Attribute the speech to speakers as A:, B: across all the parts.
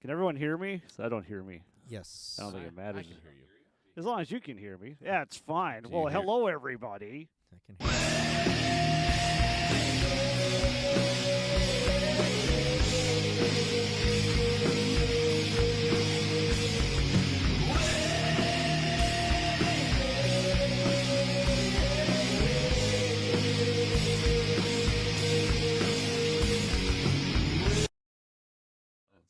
A: Can everyone hear me? So I don't hear me.
B: Yes.
A: I don't think it
C: I
A: matters.
C: can hear you.
A: As long as you can hear me. Yeah, it's fine.
C: Do
A: Well,
C: you hear-
A: hello, everybody.
B: I can hear.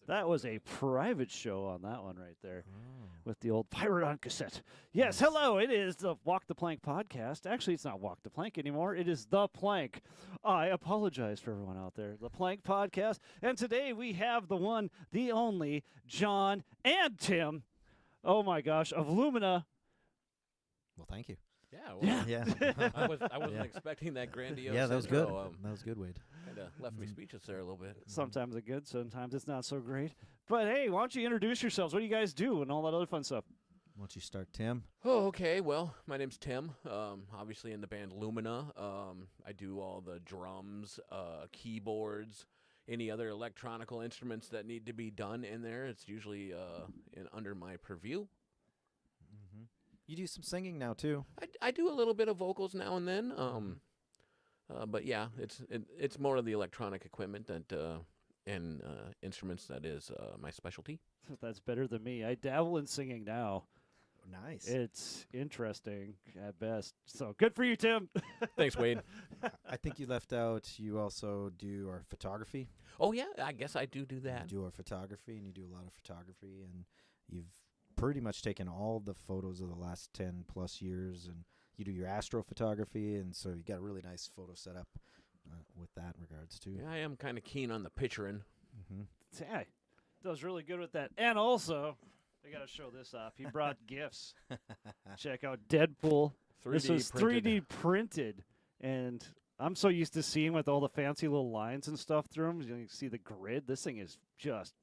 A: That was a private show on that one right there with the old pirate on cassette. Yes, hello. It is the Walk the Plank podcast. Actually, it's not Walk the Plank anymore. It is The Plank. I apologize for everyone out there. The Plank podcast. And today we have the one, the only, John and Tim. Oh, my gosh. Of Luminaa.
B: Well, thank you.
C: Yeah. Well,
B: Yeah.
C: I wasn't
B: Yeah.
C: expecting that grandiose.
B: Yeah, that was good.
C: intro.
B: That was good, Wade.
C: Kind of left me speechless there a little bit.
A: Sometimes it's good, sometimes it's not so great. But hey, why don't you introduce yourselves? What do you guys do and all that other fun stuff?
B: Why don't you start, Tim?
C: Oh, okay. Well, my name's Tim. Obviously in the band Luminaa. I do all the drums, keyboards, any other electronical instruments that need to be done in there. It's usually under my purview.
B: Mm-hmm. You do some singing now, too.
C: I do a little bit of vocals now and then. But yeah, it's more of the electronic equipment and instruments that is my specialty.
A: That's better than me. I dabble in singing now.
B: Nice.
A: It's interesting at best. So good for you, Tim.
C: Thanks, Wade.
B: I think you left out, you also do our photography.
C: Oh yeah, I guess I do that.
B: You do our photography, and you do a lot of photography, and you've pretty much taken all the photos of the last 10 plus years, and you do your astrophotography, and so you got a really nice photo setup with that in regards to.
C: Yeah, I am kind of keen on the picturing.
B: Mm-hmm.
A: Yeah, does really good with that. And also, I got to show this off. He brought gifts. Check out Deadpool.
C: 3D
A: This was
C: printed.
A: 3D printed, and I'm so used to seeing with all the fancy little lines and stuff through them. You can see the grid. This thing is just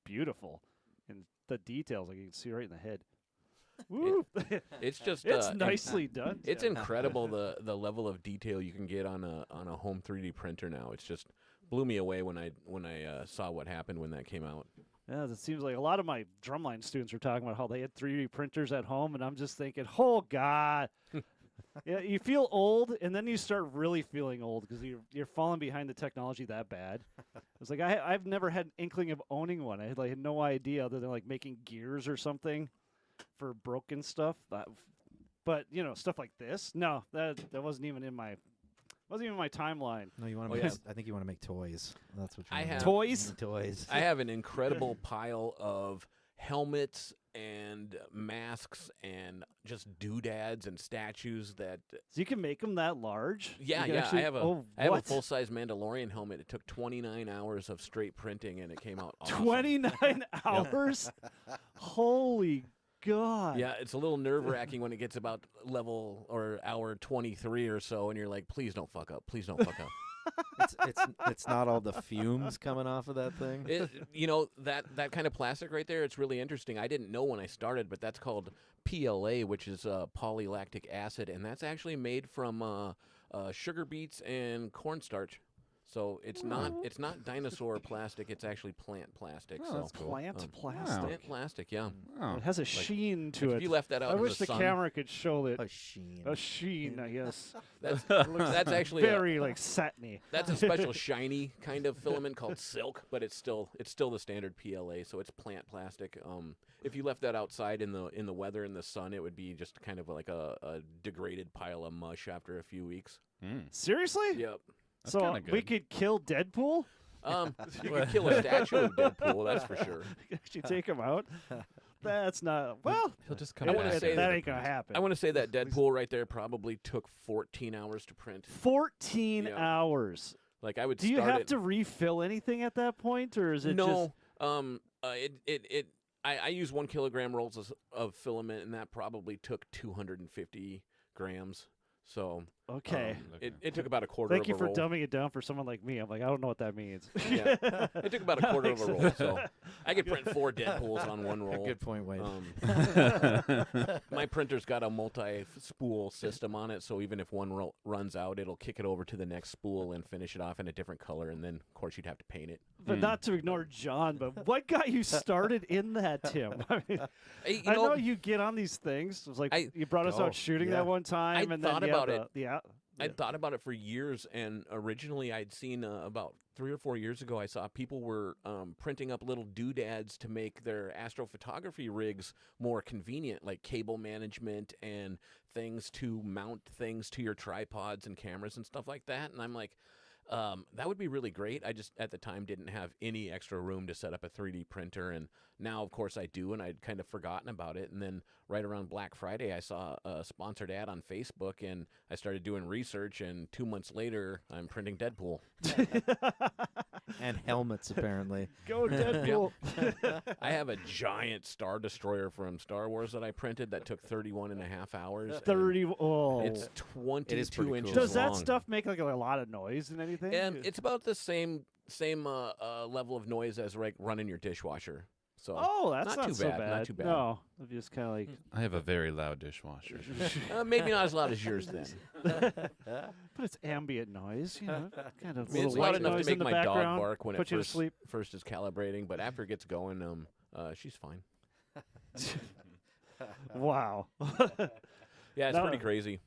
A: beautiful, and the details like you can see right in the head. Woo!
C: It's just
A: It's nicely done.
C: It's
A: Tim.
C: incredible the level of detail you can get on a home 3D printer now. It's just blew me away when I saw what happened when that came out.
A: Yeah, it seems like a lot of my drumline students were talking about how they had 3D printers at home, and I'm just thinking, oh God. Yeah, you feel old, and then you start really feeling old because you're falling behind the technology that bad. It's like I've never had an inkling of owning one. I had no idea other than like making gears or something for broken stuff. But you know, stuff like this, no, that wasn't even in my timeline.
B: No, you want
C: Oh,
B: to
C: yeah.
B: make. I think you want to make toys. That's what you
C: I
B: wanna
C: have-
B: make.
A: Toys?
B: Toys.
C: I have an incredible pile of helmets and masks and just doodads and statues that.
A: So you can make them that large?
C: Yeah,
A: You can
C: yeah.
A: actually-
C: I have a
A: oh,
C: I have a
A: what?
C: full size Mandalorian helmet. It took 29 hours of straight printing, and it came out awesome.
A: 29 hours. Holy God!
C: Yeah, it's a little nerve-wracking when it gets about level or hour 23 or so, and you're like, please don't fuck up. Please don't fuck up.
B: it's not all the fumes coming off of that thing.
C: You know, that kind of plastic right there, it's really interesting. I didn't know when I started, but that's called PLA, which is polylactic acid, and that's actually made from sugar beets and cornstarch. So it's not dinosaur plastic, it's actually plant plastic.
D: Oh,
C: so
D: that's cool.
A: Plant
C: Um,
A: plastic.
C: plant plastic, yeah.
D: Oh.
A: It has a sheen to
C: If
A: it.
C: you left that out
A: I
C: in
A: wish
C: the
A: the
C: sun,
A: camera could show it.
B: A sheen.
A: A sheen, I guess.
C: that's actually
A: Very like satiny.
C: that's a special shiny kind of filament called silk, but it's still the standard PLA, so it's plant plastic. If you left that outside in the weather in the sun, it would be just kind of like a degraded pile of mush after a few weeks.
A: Seriously?
C: Yep.
D: That's
A: So
D: kinda
A: we
D: good.
A: could kill Deadpool?
C: You could kill a statue of Deadpool, that's for sure.
A: Actually take him out? That's not. Well,
D: He'll just come
C: I
D: back.
C: wanna
A: that,
C: say
A: that ain't gonna happen.
C: I want to say that Deadpool right there probably took 14 hours to print.
A: 14
C: Yeah.
A: hours.
C: Like I would
A: Do you
C: start
A: have
C: it.
A: to refill anything at that point, or is it
C: No. I use 1 kilogram rolls of filament, and that probably took 250 grams. So
A: just okay?
C: it took about a quarter
A: Thank
C: of
A: you
C: a
A: for
C: roll.
A: dumbing it down for someone like me. I'm like, I don't know what that means.
C: Yeah. It took about a quarter of a roll. So I could print 4 Deadpools on one roll.
B: Good point, Wade.
C: My printer's got a multi-spool system on it, so even if one runs out, it'll kick it over to the next spool and finish it off in a different color, and then, of course, you'd have to paint it.
A: But not to ignore John, but what got you started in that, Tim? I mean,
C: Hey,
A: I know you get on these things. It was like you brought us out shooting that one time.
C: I
A: and
C: thought
A: then
C: about it.
A: Yeah.
C: I'd thought about it for years, and originally I'd seen about 3 or 4 years ago, I saw people were printing up little doodads to make their astrophotography rigs more convenient, like cable management and things to mount things to your tripods and cameras and stuff like that. And I'm like, that would be really great. I just, at the time, didn't have any extra room to set up a 3D printer, and now, of course, I do, and I'd kind of forgotten about it. And then right around Black Friday, I saw a sponsored ad on Facebook, and I started doing research, and 2 months later, I'm printing Deadpool.
B: And helmets, apparently.
A: Go Deadpool.
C: I have a giant Star Destroyer from Star Wars that I printed that took 31 and a half hours.
A: 30. Oh.
C: It's 22 inches
A: Does that
C: long.
A: stuff make like a lot of noise and anything?
C: It's about the same level of noise as running your dishwasher. So
A: that's not
C: too
A: so
C: bad. Not too bad.
A: No, I'm just kind of like.
D: I have a very loud dishwasher.
C: Maybe not as loud as yours then.
A: But it's ambient noise, kind of.
C: I mean, it's
A: little
C: loud
A: white
C: enough
A: noise
C: to
A: in
C: make
A: the
C: my dog
A: background,
C: bark when
A: put
C: it
A: you to sleep.
C: first is calibrating, but after it gets going, she's fine.
A: Wow.
C: Yeah, it's
A: No.
C: pretty crazy.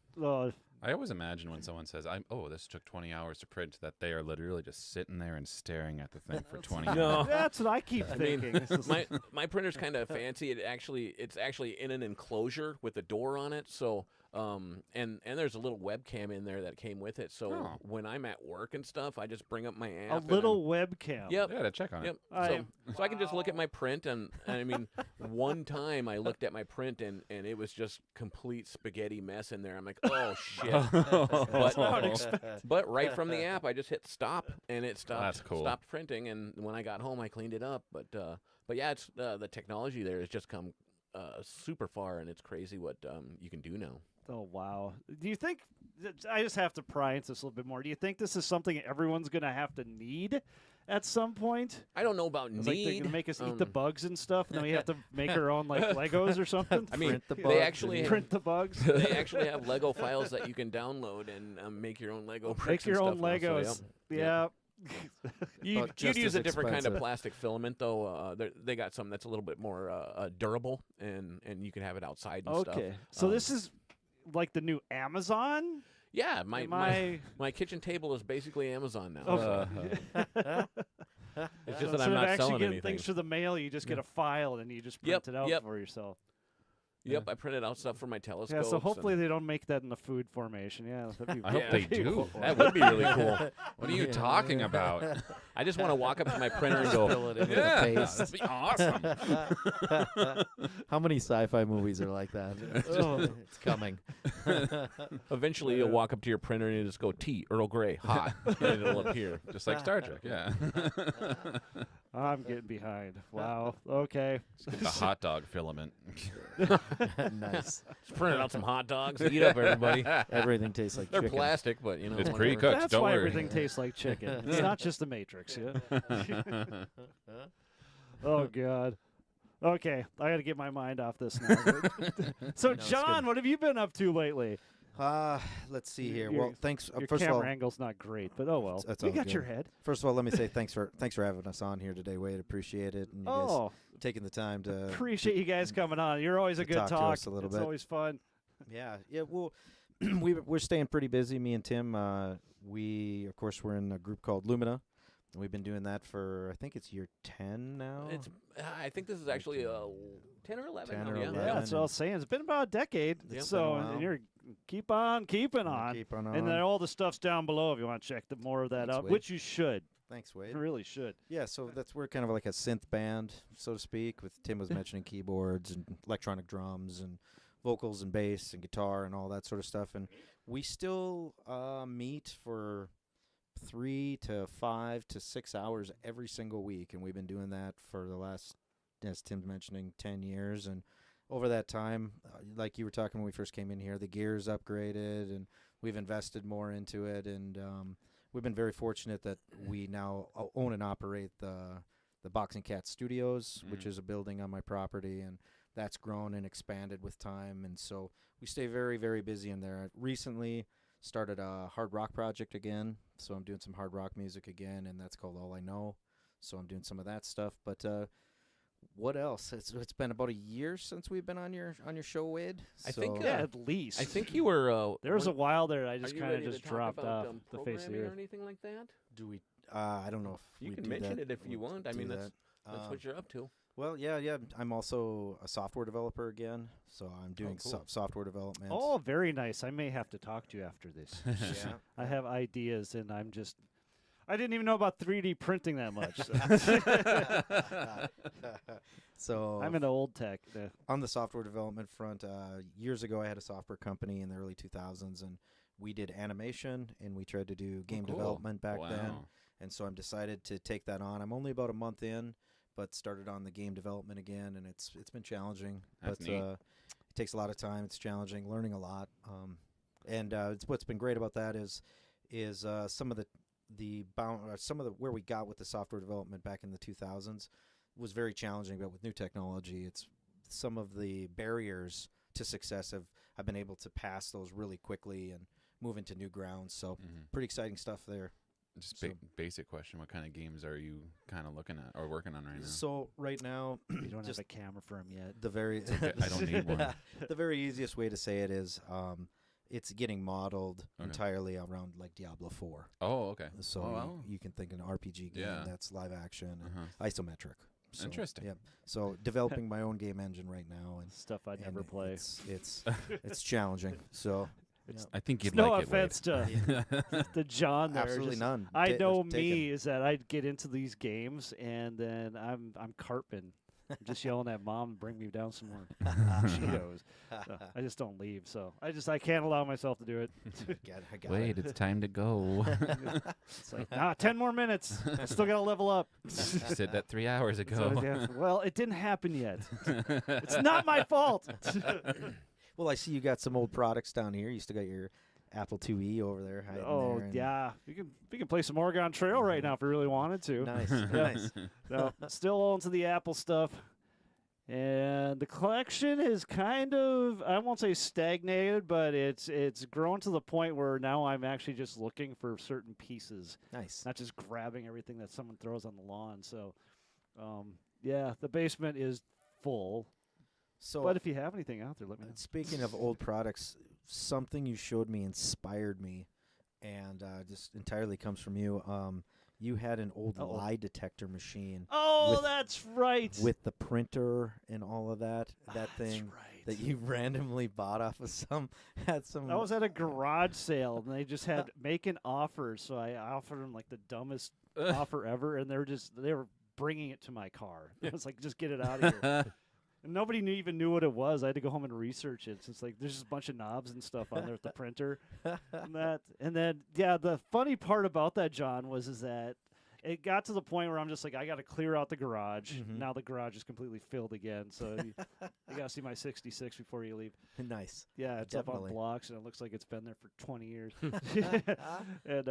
D: I always imagine when someone says, this took 20 hours to print, that they are literally just sitting there and staring at the thing for 20
C: No.
D: hours.
A: That's what I keep thinking. It's just like-
C: My printer's kind of fancy. It's actually in an enclosure with a door on it. So and there's a little webcam in there that came with it. So when I'm at work and stuff, I just bring up my app.
A: a little webcam.
C: Yep.
D: Yeah, to check on
C: Yep.
D: it.
C: So I can just look at my print, and I mean, one time I looked at my print, and it was just complete spaghetti mess in there. I'm like, oh shit. But right from the app, I just hit stop, and it
D: That's cool.
C: stopped printing. And when I got home, I cleaned it up. But yeah, it's the technology there has just come super far, and it's crazy what you can do now.
A: Oh, wow. Do you think, I just have to pry into this a little bit more. Do you think this is something everyone's going to have to need at some point?
C: I don't know about
A: It's like they're
C: need.
A: going to make us eat the bugs and stuff, and then we have to make our own like Legos or something?
C: I mean,
B: Print the
C: they
B: bugs
C: actually
B: and-
A: Print the bugs?
C: they actually have Lego files that you can download and make your own Lego bricks.
A: Make your
C: and
A: own
C: stuff now,
A: Legos.
C: so,
A: Yeah.
C: You'd
B: just
C: use
B: as
C: a different kind of
B: expensive.
C: plastic filament, though. They got some that's a little bit more durable, and you can have it outside and stuff.
A: Okay. So this is like the new Amazon?
C: Yeah,
A: Am I-
C: my kitchen table is basically Amazon now.
A: Okay.
C: It's just
A: So
C: that
A: instead
C: I'm
A: of
C: not
A: actually
C: selling
A: getting
C: anything.
A: things through the mail, you just get a file and you just print it out
C: yep.
A: for yourself.
C: Yep, I printed out stuff for my
A: Yeah,
C: telescopes.
A: so hopefully they don't make that in the food formation. Yeah, that'd be
D: I hope
C: Yeah.
D: they
A: that'd be
D: do.
A: cool.
C: that would be really cool.
D: What are you talking about?
C: I just want to walk up to my printer and go,
B: Fill it in with
D: Yeah,
B: the paste.
D: that'd be awesome.
B: How many sci-fi movies are like that? It's coming.
C: eventually you'll walk up to your printer and you just go, tea, Earl Grey, hot, and it'll appear.
D: Just like Star Trek, yeah.
A: I'm getting behind. Wow. Okay.
D: The hot dog filament.
B: Nice.
C: Just printed out some hot dogs. Eat up, everybody.
B: Everything tastes like
C: They're
B: chicken.
C: plastic, but you know.
D: It's
C: whatever.
D: pre-cooked.
A: That's
D: don't
A: why
D: worry.
A: everything tastes like chicken. It's not just the Matrix, yeah? Oh, God. Okay, I got to get my mind off this now. So,
B: it's
A: John,
B: good.
A: what have you been up to lately?
B: Let's see here.
A: Your-
B: Well, thanks.
A: Your
B: First of all,
A: camera angle's not great, but oh well.
B: That's
A: You
B: all
A: got
B: good.
A: your head.
B: first of all, let me say thanks for having us on here today, Wade. Appreciate it. And you guys
A: Oh,
B: taking the time to
A: appreciate you guys coming on. You're always a
B: to
A: good
B: talk to
A: talk.
B: us a little
A: It's
B: bit.
A: always fun.
B: Yeah. Well, we're staying pretty busy. Me and Tim. We of course we're in a group called Luminaa, and we've been doing that for I think it's year 10 now.
C: I think this is actually 10 or 11
B: 10
C: now,
B: or
C: yeah.
B: 11.
A: Yeah, that's what I was saying. It's been about a decade.
C: Yep.
A: So,
B: Been a while.
A: and you're keep on keeping
B: We'll
A: on.
B: keep on.
A: And then all the stuff's down below if you want to check more of that
B: Thanks,
A: out,
B: Wade.
A: which you should.
B: Thanks,
A: You
B: Wade.
A: really should.
B: Yeah, so we're kind of like a synth band, so to speak. With Tim was mentioning keyboards and electronic drums and vocals and bass and guitar and all that sort of stuff. And we still meet for 3 to 5 to 6 hours every single week, and we've been doing that for the last, as Tim's mentioning, 10 years. And over that time, like you were talking when we first came in here, the gear's upgraded, and we've invested more into it. And we've been very fortunate that we now own and operate the the Boxing Cat Studios, which
D: Mhm.
B: is a building on my property, and that's grown and expanded with time. And so we stay very, very busy in there. I recently started a hard rock project again, so I'm doing some hard rock music again, and that's called All I Know. So I'm doing some of that stuff. But what else? It's been about a year since we've been on your show, Wade.
C: I think,
A: Yeah, at least.
C: I think you were.
A: there was a while there I
C: are
A: just
C: you
A: kind of
C: ready to
A: just
C: talk
A: dropped
C: about,
A: off the face of the
C: programming or
A: earth.
C: anything like that?
B: do we? I don't know if
C: You
B: we
C: can
B: do
C: mention
B: that.
C: it if you
B: We'll
C: want. I
B: do
C: mean,
B: that.
C: that's what you're up to.
B: Well, yeah. I'm also a software developer again, so I'm doing
D: cool.
B: software development.
A: Oh, very nice. I may have to talk to you after this.
B: yeah.
A: I have ideas, and I didn't even know about 3D printing that much.
B: So
A: I'm into old tech.
B: on the software development front, years ago I had a software company in the early 2000s, and we did animation and we tried to do game
D: cool.
B: development back then.
D: Wow.
B: And so I'm decided to take that on. I'm only about a month in, but started on the game development again, and it's been challenging.
D: That's
B: but
D: neat.
B: it takes a lot of time. It's challenging, learning a lot. And what's been great about that is some of where we got with the software development back in the 2000s was very challenging. But with new technology, it's some of the barriers to success I've been able to pass those really quickly and move into new grounds. So
D: Mhm.
B: pretty exciting stuff there.
D: Just
B: So-
D: basic question: what kind of games are you kind of looking at or working on right now?
B: So right now,
A: You don't
B: Just-
A: have a camera for him yet.
B: the very
D: okay, I don't need one.
B: the very easiest way to say it is it's getting modeled
D: Okay.
B: entirely around like Diablo 4.
D: Oh, okay.
B: So
D: Oh, wow.
B: you can think an RPG game
D: Yeah.
B: that's live action and
D: Uh-huh.
B: isometric. So,
D: Interesting.
B: Yeah. So developing my own game engine right now, and
A: Stuff I'd
B: and
A: never play.
B: It's challenging. So
D: I think you'd
A: No
D: like
A: offense to the John there.
B: absolutely
A: just-
B: none.
A: I know
B: Taken.
A: me is that I'd get into these games and then I'm carping. I'm just yelling at mom, bring me down some more Cheetos. So I just don't leave. So I can't allow myself to do it.
B: I got
D: Wait,
B: it.
D: it's time to go.
A: It's like, 10 more minutes. I still got to level up.
D: You said that 3 hours
A: So,
D: ago.
A: yeah, well, it didn't happen yet. It's not my fault.
B: Well, I see you got some old products down here. You still got your Apple IIe over there. Hiding
A: Oh,
B: there and-
A: yeah. We can play some Oregon Trail right now if we really wanted to.
B: Nice,
A: Yeah.
B: nice.
A: No, still on to the Apple stuff. And the collection is kind of, I won't say stagnated, but it's grown to the point where now I'm actually just looking for certain pieces,
B: Nice.
A: not just grabbing everything that someone throws on the lawn. So, yeah, the basement is full.
B: So,
A: But if you have anything out there, let me know.
B: speaking of old products, something you showed me inspired me, and just entirely comes from you. You had an old
A: Uh-oh.
B: lie detector machine
A: Oh,
B: with-
A: that's right.
B: with the printer and all of that. That thing
A: That's right.
B: that you randomly bought off of had some.
A: That was at a garage sale, and they just had making offers. So I offered them like the dumbest offer ever, and they were bringing it to my car. I was like, just get it out of here. And nobody even knew what it was. I had to go home and research it. So it's like there's just a bunch of knobs and stuff on there with the printer and then yeah, the funny part about that, John, is that it got to the point where I'm just like, I got to clear out the garage.
B: Mhm.
A: Now the garage is completely filled again. So you got to see my 66 before you leave.
B: Nice.
A: Yeah, it's up
B: Definitely.
A: on blocks, and it looks like it's been there for 20 years. And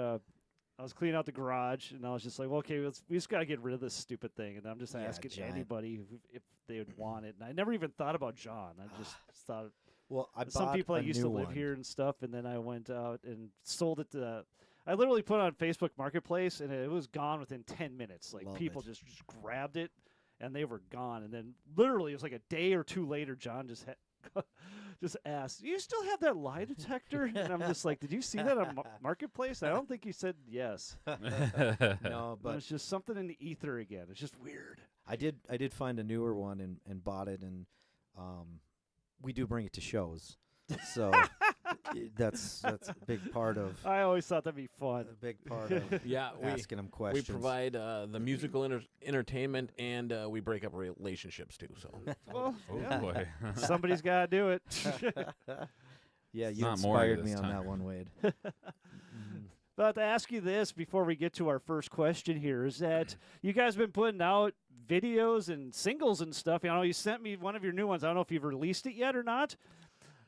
A: I was cleaning out the garage, and I was just like, well, okay, we just got to get rid of this stupid thing. And I'm just
B: Yeah,
A: asking
B: giant.
A: anybody if they would want it. And I never even thought about John. I just thought
B: Well, I
A: some
B: bought
A: people
B: a
A: that used to
B: new
A: live
B: one.
A: here and stuff, and then I went out and sold it to. I literally put it on Facebook Marketplace, and it was gone within 10 minutes. Like
B: Love
A: people
B: it.
A: just grabbed it, and they were gone. And then literally, it was like a day or two later, John just just asked, "Do you still have that lie detector?" And I'm just like, "Did you see that on Marketplace?" I don't think you said yes.
B: No,
A: But
B: but
A: it's just something in the ether again. It's just weird.
B: I did find a newer one and bought it, and we do bring it to shows, so that's a big part of
A: I always thought that'd be fun.
B: a big part of
C: Yeah,
B: asking them
C: we
B: questions.
C: provide the musical entertainment, and we break up relationships too. So
A: Well,
D: Oh
A: yeah.
D: boy.
A: Somebody's got to do it.
B: Yeah,
D: It's
B: you
D: not Maury
B: inspired me
D: this
B: on
D: time.
B: that one, Wade.
A: But to ask you this before we get to our first question here is that you guys have been putting out videos and singles and stuff. I know you sent me one of your new ones. I don't know if you've released it yet or not.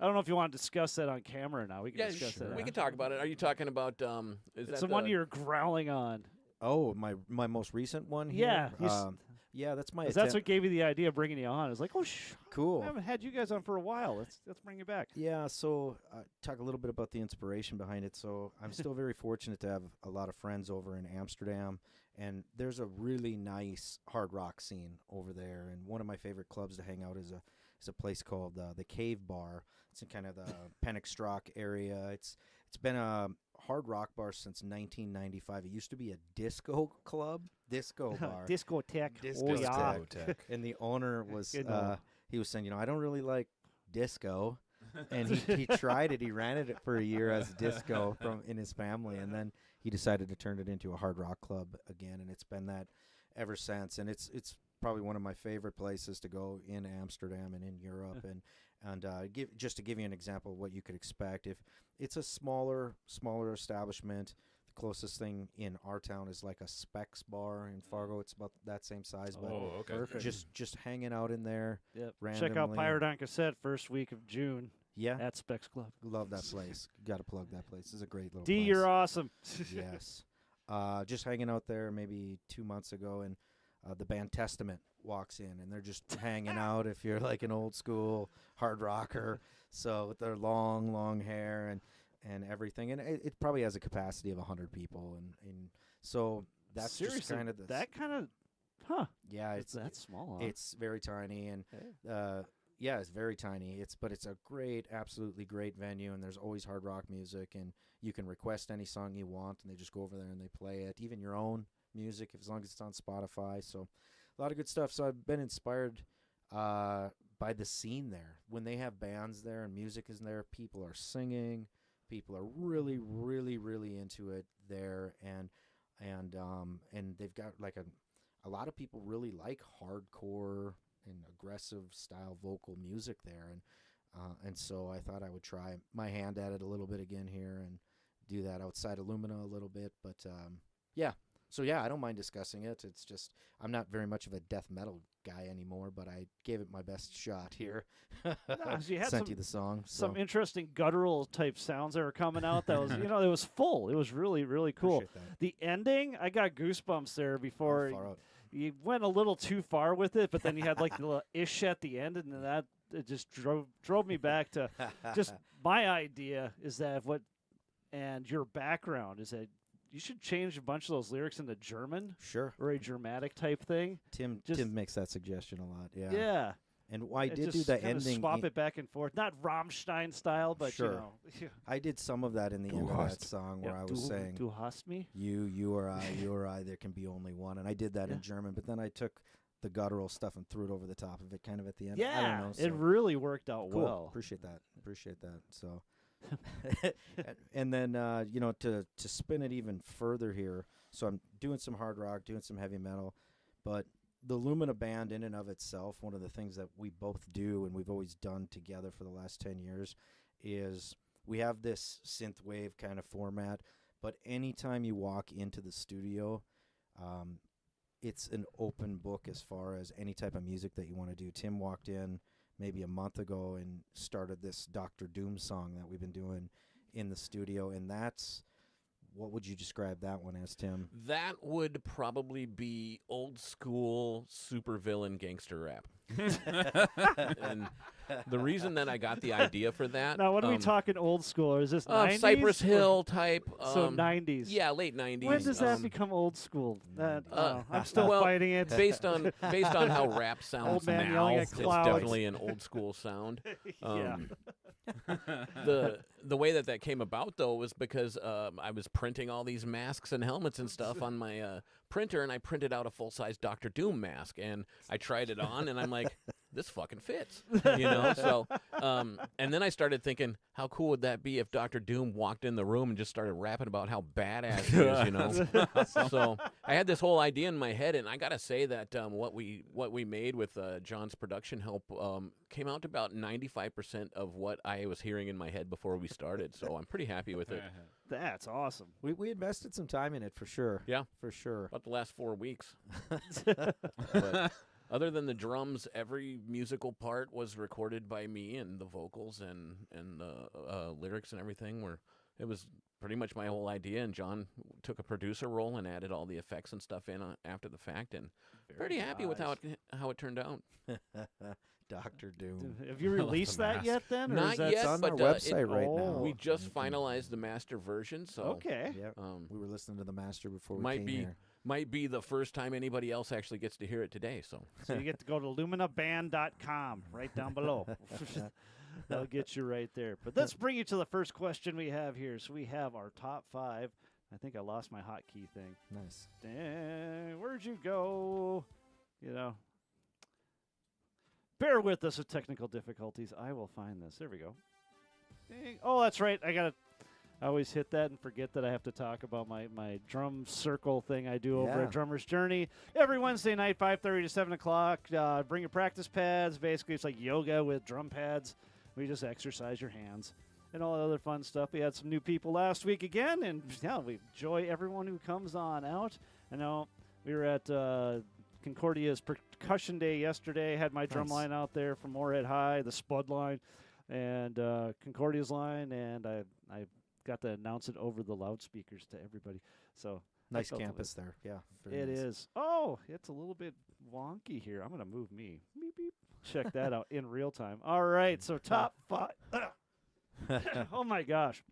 A: I don't know if you want to discuss that on camera now. We can
C: yeah,
A: discuss that.
C: we can talk about it. Are you talking about? Is
A: It's
C: that
A: the one you're growling on.
B: Oh, my most recent one here.
A: Yeah,
B: Yeah, that's my
A: 'Cause
B: attempt.
A: that's what gave you the idea of bringing you on. It's like, oh,
B: Cool.
A: I haven't had you guys on for a while. Let's bring you back.
B: Yeah, so talk a little bit about the inspiration behind it. So I'm still very fortunate to have a lot of friends over in Amsterdam, and there's a really nice hard rock scene over there. And one of my favorite clubs to hang out is a place called the Cave Bar. It's in kind of the Pennockstrock area. It's been a hard rock bar since 1995. It used to be a disco bar.
A: Discotheque.
B: Disco
A: Oh, yeah.
B: tech. And the owner was
A: Good one.
B: he was saying, I don't really like disco. And he tried it. He ran it for a year as disco in his family, and then he decided to turn it into a hard rock club again, and it's been that ever since. And it's probably one of my favorite places to go in Amsterdam and in Europe. and just to give you an example of what you could expect, if it's a smaller establishment, the closest thing in our town is like a Specs bar in Fargo. It's about that same size, but
D: okay.
A: Perfect.
B: just hanging out in there.
A: Yep.
B: Randomly.
A: Check out Pirate on Cassette first week of June
B: Yeah,
A: at Specs Club.
B: love that place. Got to plug that place. It's a great little
A: D,
B: place.
A: you're awesome.
B: Yes. Just hanging out there maybe 2 months ago, and the band Testament walks in, and they're just hanging out if you're like an old school hard rocker. So with their long hair and everything. And it probably has a capacity of 100 people. And so that's
A: Seriously,
B: just kind of
A: that kind of, huh?
B: yeah,
A: It's that small. Huh?
B: it's very tiny. And
A: Hey.
B: yeah, it's very tiny. But it's a absolutely great venue, and there's always hard rock music, and you can request any song you want, and they just go over there and they play it, even your own music, as long as it's on Spotify. So a lot of good stuff. So I've been inspired by the scene there. When they have bands there and music is there, people are singing, people are really, really, really into it there, and they've got like a lot of people really like hardcore and aggressive style vocal music there, and so I thought I would try my hand at it a little bit again here and do that outside of Luminaa a little bit. But yeah, so yeah, I don't mind discussing it. It's just I'm not very much of a death metal guy anymore, but I gave it my best shot here.
A: So you had
B: Sent you the song. So.
A: some interesting guttural type sounds that were coming out. That was, it was full. It was really, really cool.
B: Appreciate that.
A: The ending, I got goosebumps there before.
B: Far out.
A: You went a little too far with it, but then you had like the little ish at the end, and then that it just drove me back to just my idea is that and your background is that you should change a bunch of those lyrics into German
B: Sure.
A: or a dramatic type thing.
B: Tim makes that suggestion a lot. Yeah.
A: Yeah.
B: And I
A: It
B: did do
A: just
B: the
A: kinda
B: ending.
A: swap it back and forth, not Rammstein style, but
B: Sure.
A: yeah.
B: I did some of that in the
D: Du
B: end of
D: hast.
B: that song where
A: Yeah,
B: I was saying
A: du hast me.
B: you or I, you or I, there can be only one. And I did that
A: Yeah.
B: in German, but then I took the guttural stuff and threw it over the top of it kind of at the end.
A: Yeah,
B: I don't know.
A: it
B: so-
A: really worked out
B: cool.
A: well.
B: Appreciate that. So, and then, to spin it even further here. So I'm doing some hard rock, doing some heavy metal, but the Luminaa band in and of itself, one of the things that we both do and we've always done together for the last 10 years is we have this synthwave kind of format, but anytime you walk into the studio, it's an open book as far as any type of music that you want to do. Tim walked in maybe a month ago and started this Dr. Doom song that we've been doing in the studio, and that's what would you describe that one as, Tim?
C: That would probably be old school supervillain gangster rap. And the reason that I got the idea for that.
A: Now, what are we talking old school? Or is this 90s?
C: Cypress
A: or-
C: Hill type.
A: So 90s.
C: Yeah, late 90s.
A: When does that become old school? That,
C: Uh,
A: I'm still
C: well,
A: fighting it.
C: based on how rap sounds
A: Old man
C: now?
A: yelling at
C: It's
A: clouds.
C: definitely an old school sound.
A: Yeah.
C: The way that came about though was because I was printing all these masks and helmets and stuff on my printer, and I printed out a full size Dr. Doom mask, and I tried it on, and I'm like, this fucking fits, So, and then I started thinking, how cool would that be if Dr. Doom walked in the room and just started rapping about how badass he is, So I had this whole idea in my head, and I gotta say that what we made with John's production help came out to about 95% of what I was hearing in my head before we started. So I'm pretty happy with it.
A: That's awesome.
B: We invested some time in it for sure.
C: Yeah.
B: For sure.
C: About the last 4 weeks. But other than the drums, every musical part was recorded by me, and the vocals and the lyrics and everything were it was pretty much my whole idea, and John took a producer role and added all the effects and stuff in after the fact, and pretty happy with how it turned out.
B: Dr. Doom.
A: Have you released that
D: mask.
A: yet then? Or
C: Not
A: is that
C: yet,
B: It's on
C: but
B: our website right now.
C: we just
B: You can-
C: finalized the master version, so
A: Okay.
B: Yeah, we were listening to the master before we
C: might
B: came
C: be
B: here.
C: might be the first time anybody else actually gets to hear it today. So
A: So you get to go to luminaband.com right down below. That'll get you right there. But let's bring you to the first question we have here. So we have our top 5. I think I lost my hotkey thing.
B: Nice.
A: Dang, where'd you go? You know. Bear with us with technical difficulties. I will find this. There we go. Dang. Oh, that's right. I always hit that and forget that I have to talk about my drum circle thing I do over
B: Yeah.
A: at Drummer's Journey every Wednesday night, 5:30 to 7 o'clock. Bring your practice pads. Basically, it's like yoga with drum pads. We just exercise your hands and all the other fun stuff. We had some new people last week again, and yeah, we enjoy everyone who comes on out. I know we were at Concordia's Percussion Day yesterday. Had my drum
B: Nice.
A: line out there from Moorhead High, the Spud line, and Concordia's line, and I got to announce it over the loudspeakers to everybody. So
B: Nice
A: felt it
B: campus there. Yeah. very
A: it
B: nice.
A: is. Oh, it's a little bit wonky here. I'm going to move me. Beep, beep. Check that out in real time. All right, so top 5. Oh, my gosh.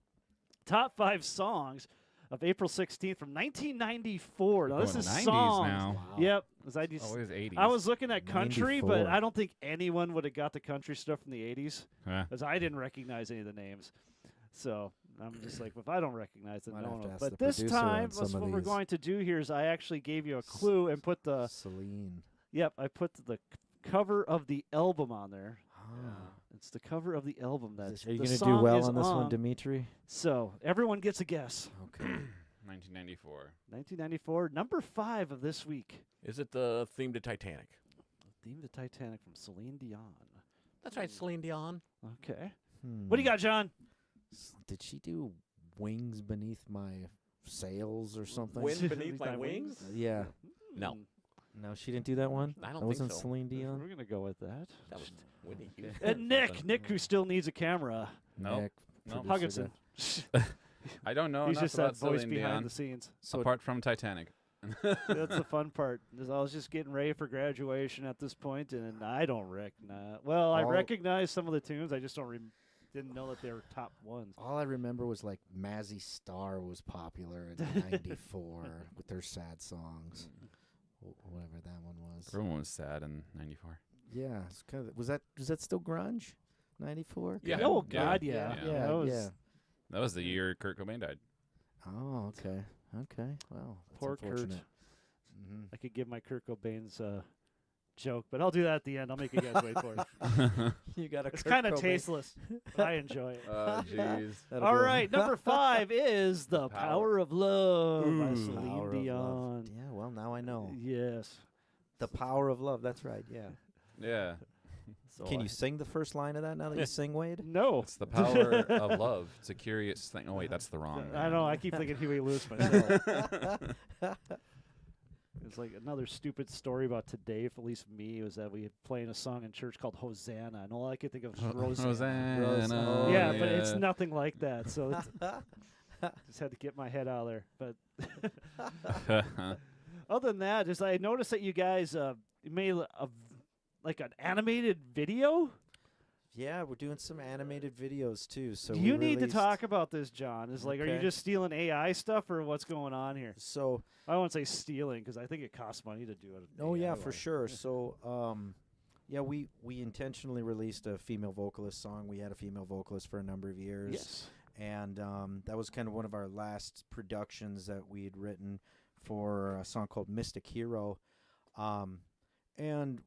A: Top 5 songs of April 16th from 1994. Now, this
D: Going
A: is
D: 90s
A: songs.
D: now.
B: Wow.
A: Yep. As I just,
D: Oh, it was 80s.
A: I was looking at country, but
B: 94.
A: I don't think anyone would have got the country stuff from the 80s
D: Huh.
A: because I didn't recognize any of the names. So I'm just like, if I don't recognize it,
B: Might
A: no
B: have
A: one
B: to
A: will.
B: ask
A: But
B: the
A: this
B: producer on
A: time,
B: some of
A: what we're
B: these.
A: going to do here is I actually gave you a clue and put the
B: Celine.
A: Yep, I put the cover of the album on there.
B: Ah.
A: It's the cover of the album that
B: Are you
A: the
B: going to do
A: song
B: well
A: is
B: on this one, Dimitri?
A: So everyone gets a guess.
B: Okay.
D: 1994.
A: 1994, number 5 of this week.
C: is it the theme to Titanic?
A: Theme to Titanic from Celine Dion.
C: That's right, Celine Dion.
A: Okay. What do you got, John?
B: Did she do Wings Beneath My Sails or something?
C: Wind beneath my wings?
B: Yeah.
C: No.
A: Hmm,
B: No, she didn't do that one?
C: I don't
B: That
C: think
B: wasn't
C: so.
B: Celine
A: We're
B: Dion?
A: going to go with that.
C: That was Whitney Houston.
A: And Nick, who still needs a camera.
D: Nope.
B: Nick,
D: Nope.
B: producer
A: Hugginson.
B: guy.
D: I don't know
A: He's
D: enough
A: just
D: about
A: that voice
D: Celine
A: behind
D: Dion,
A: the scenes.
B: So
D: apart from Titanic.
A: That's the fun part. Is I was just getting ready for graduation at this point, and I don't recognize. Well, I
B: All-
A: recognize some of the tunes. I just didn't know that they were top ones.
B: all I remember was like Mazzy Star was popular in '94 with their sad songs, whatever that one was.
D: Everyone was sad in 94.
B: Yeah, it's kind of was that still grunge? '94.
C: Yeah.
A: Oh
D: Yeah.
A: God, yeah.
D: Yeah.
A: That was
B: yeah.
D: That was the year Kurt Cobain died.
B: Oh, okay. Okay. Well, that's
A: poor Kurt.
B: unfortunate. Mhm.
A: I could give my Kurt Cobain's joke, but I'll do that at the end. I'll make you guys wait for it.
B: You got a
A: It's kind of tasteless, but I enjoy it.
D: Oh, jeez.
B: That'll
A: All
B: go.
A: right, number 5 is "The
D: Power.
A: Power of Love" by
D: Ooh.
A: Celine
B: Power of Love.
A: Dion.
B: Yeah, well, now I know.
A: Yes.
B: The Power of Love. That's right. Yeah.
D: Yeah.
A: So
B: Can
A: I-
B: you sing the first line of that now that you sing, Wade?
A: No.
D: It's the power of love. It's a curious thing. Oh, wait, that's the wrong.
A: I know. I keep thinking Huey Lewis myself. It's like another stupid story about today, for at least me, was that we had playing a song in church called Hosanna, and all I could think of was Rosanna.
D: Rosanna.
B: Oh,
A: Yeah, but it's nothing like that. So just had to get my head out of there. But other than that, just I noticed that you guys made like an animated video.
B: Yeah, we're doing some animated videos too. So
A: You
B: we
A: need to
B: released-
A: talk about this, John. Is like, are you
B: Okay.
A: just stealing AI stuff, or what's going on here?
B: So
A: I won't say stealing because I think it costs money to do it.
B: oh yeah,
A: AI
B: for
A: way.
B: sure. So yeah, we intentionally released a female vocalist song. We had a female vocalist for a number of years.
A: Yes.
B: And that was kind of one of our last productions that we had written for a song called Mystic Hero. And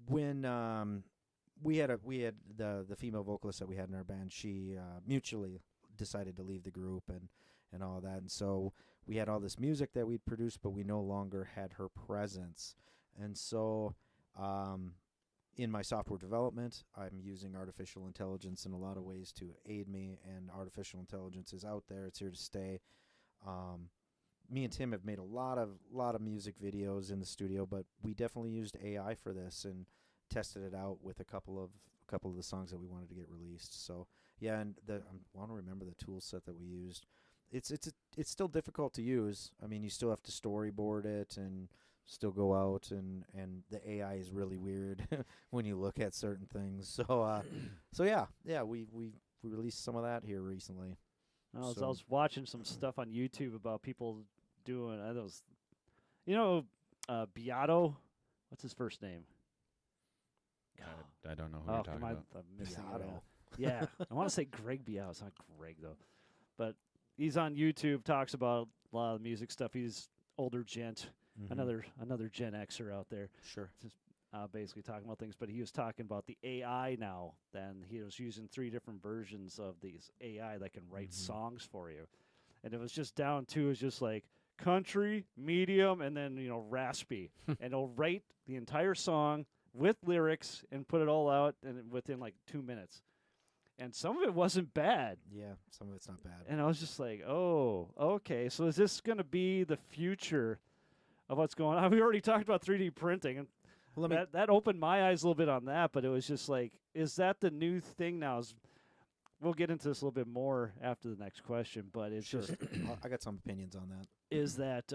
B: when we had the female vocalist that we had in our band, she mutually decided to leave the group and all that. And so we had all this music that we'd produced, but we no longer had her presence. And so in my software development, I'm using artificial intelligence in a lot of ways to aid me, and artificial intelligence is out there. It's here to stay. Me and Tim have made a lot of music videos in the studio, but we definitely used AI for this and tested it out with a couple of the songs that we wanted to get released. So Yeah, and I want to remember the tool set that we used. It's still difficult to use. I mean, you still have to storyboard it and still go out, and the AI is really weird when you look at certain things. So yeah, we released some of that here recently.
A: I was watching some stuff on YouTube about people doing those, Beato. What's his first name?
D: I don't know who you're talking about.
A: I'm missing it right
B: Beato.
A: now. Yeah, I want to say Greg Beato. It's not Greg though, but he's on YouTube. Talks about a lot of the music stuff. He's older gent,
B: Mhm.
A: another Gen Xer out there.
B: Sure.
A: Just basically talking about things, but he was talking about the AI now. Then he was using 3 different versions of these AI that can write songs for you, and it was just down to it's just like country, medium, and then raspy, and it'll write the entire song with lyrics and put it all out and within like 2 minutes. And some of it wasn't bad.
B: Yeah, some of it's not bad.
A: And I was just like, oh, okay. So is this going to be the future of what's going on? We already talked about 3D printing, and
B: Well,
A: that opened my eyes a little bit on that. But it was just like, is that the new thing now? We'll get into this a little bit more after the next question. But it's just,
B: I got some opinions on that.
A: is that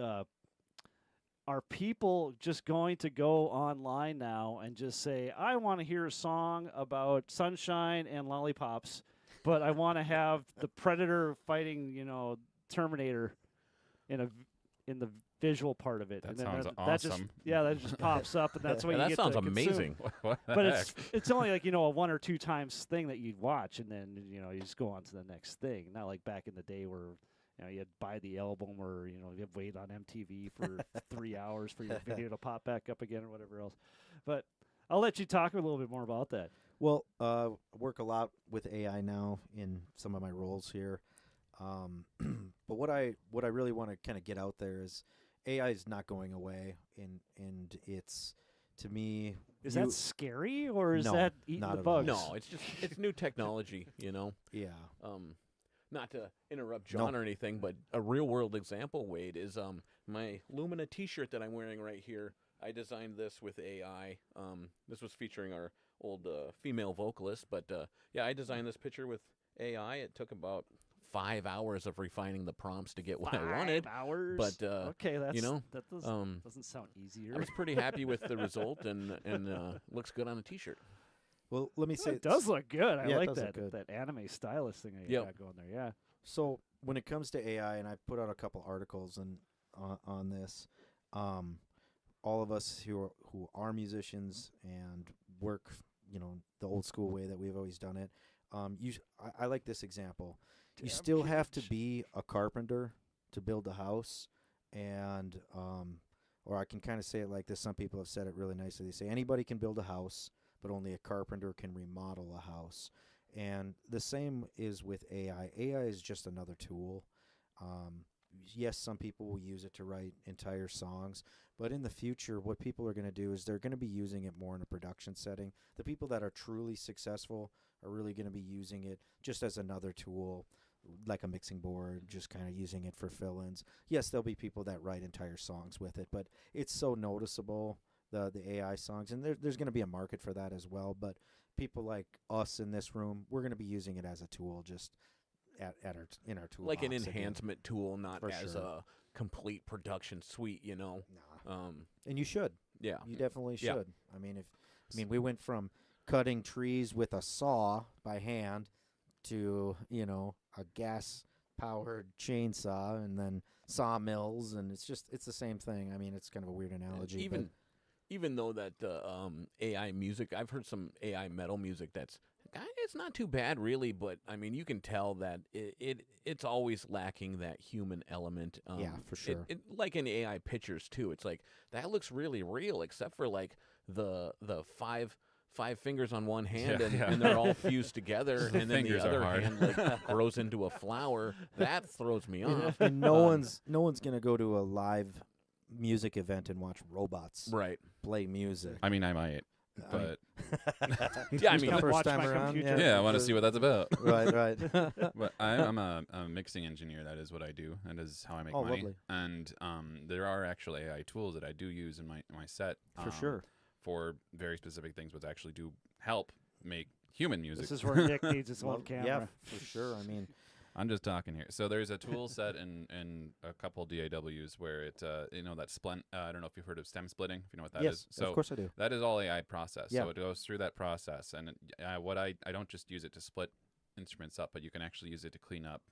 A: are people just going to go online now and just say, I want to hear a song about sunshine and lollipops, but I want to have the Predator fighting, Terminator in the visual part of it.
D: That
A: and then
D: sounds
A: that just,
D: awesome.
A: that just pops up, and that's what you
C: that
A: get
C: sounds
A: to consume.
C: amazing.
D: What the
A: But
D: heck?
A: it's only like a 1 or 2 times thing that you'd watch, and then you just go on to the next thing. Not like back in the day where you had buy the album, or you had wait on MTV for 3 hours for your video to pop back up again or whatever else. But I'll let you talk a little bit more about that.
B: Well, I work a lot with AI now in some of my roles here. But what I really want to kind of get out there is AI is not going away, and it's, to me,
A: Is that scary, or is
B: No,
A: that eating
B: not
A: the
B: at all.
A: bugs?
C: No, it's new technology,
B: Yeah.
C: Not to interrupt John or anything, but a real world example, Wade, is my Luminaa T-shirt that I'm wearing right here. I designed this with AI. This was featuring our old female vocalist, but yeah, I designed this picture with AI. It took about 5 hours of refining the prompts to get what I wanted.
A: 5 hours.
C: But
A: okay, that's that
C: um,
A: doesn't sound easier.
C: I was pretty happy with the result, and looks good on a T-shirt.
B: Well, let me say
A: it does look good. I
B: Yeah, it
A: like
B: does look
A: that
B: good.
A: anime stylist thing that you
C: Yep.
A: got going there. Yeah.
B: So when it comes to AI, and I put out a couple articles on this, all of us who are musicians and work, the old school way that we've always done it. I like this example. You still have to be a carpenter to build a house, and or I can kind of say it like this. Some people have said it really nicely. They say anybody can build a house, but only a carpenter can remodel a house. And the same is with AI. AI is just another tool. Yes, some people will use it to write entire songs, but in the future, what people are going to do is they're going to be using it more in a production setting. The people that are truly successful are really going to be using it just as another tool, like a mixing board, just kind of using it for fill-ins. Yes, there'll be people that write entire songs with it, but it's so noticeable, the AI songs, and there's going to be a market for that as well. But people like us in this room, we're going to be using it as a tool, just in our tool,
C: Like an enhancement tool, not
B: For
C: as
B: sure.
C: a complete production suite.
B: Nah.
C: Um,
B: And you should.
C: yeah.
B: You definitely
C: Yeah.
B: should. I mean, we went from cutting trees with a saw by hand to a gas-powered chainsaw, and then sawmills, and it's the same thing. I mean, it's kind of a weird analogy.
C: Even though that AI music, I've heard some AI metal music that's it's not too bad really, but I mean you can tell that it's always lacking that human element.
B: Yeah, for sure.
C: Like in AI pictures too, it's like that looks really real, except for like the five fingers on one hand, and they're all fused together, and then the
D: fingers are
C: other
D: hard.
C: hand like grows into a flower. That throws me off.
B: And no one's gonna go to a live music event and watch robots
C: Right.
B: play music.
D: I mean, I might, but
C: Yeah, I mean,
A: Come
B: first
A: watch
B: time
A: my
B: around,
A: computer.
D: yeah, I want to see what that's about.
B: right.
D: But I'm a mixing engineer. That is what I do. That is how I make
B: Oh,
D: money.
B: lovely.
D: And there are actual AI tools that I do use in my set
B: For sure.
D: for very specific things, which actually do help make human music.
A: This is where Nick needs his
B: Well,
A: own camera.
B: Yeah, for sure. I mean,
D: I'm just talking here. So there's a tool set in a couple DAWs where it, that splint. I don't know if you've heard of stem splitting. If you know what that
B: yes,
D: is. So
B: of course I do.
D: that is all AI process.
B: Yeah.
D: So it goes through that process, and what I don't just use it to split instruments up, but you can actually use it to clean up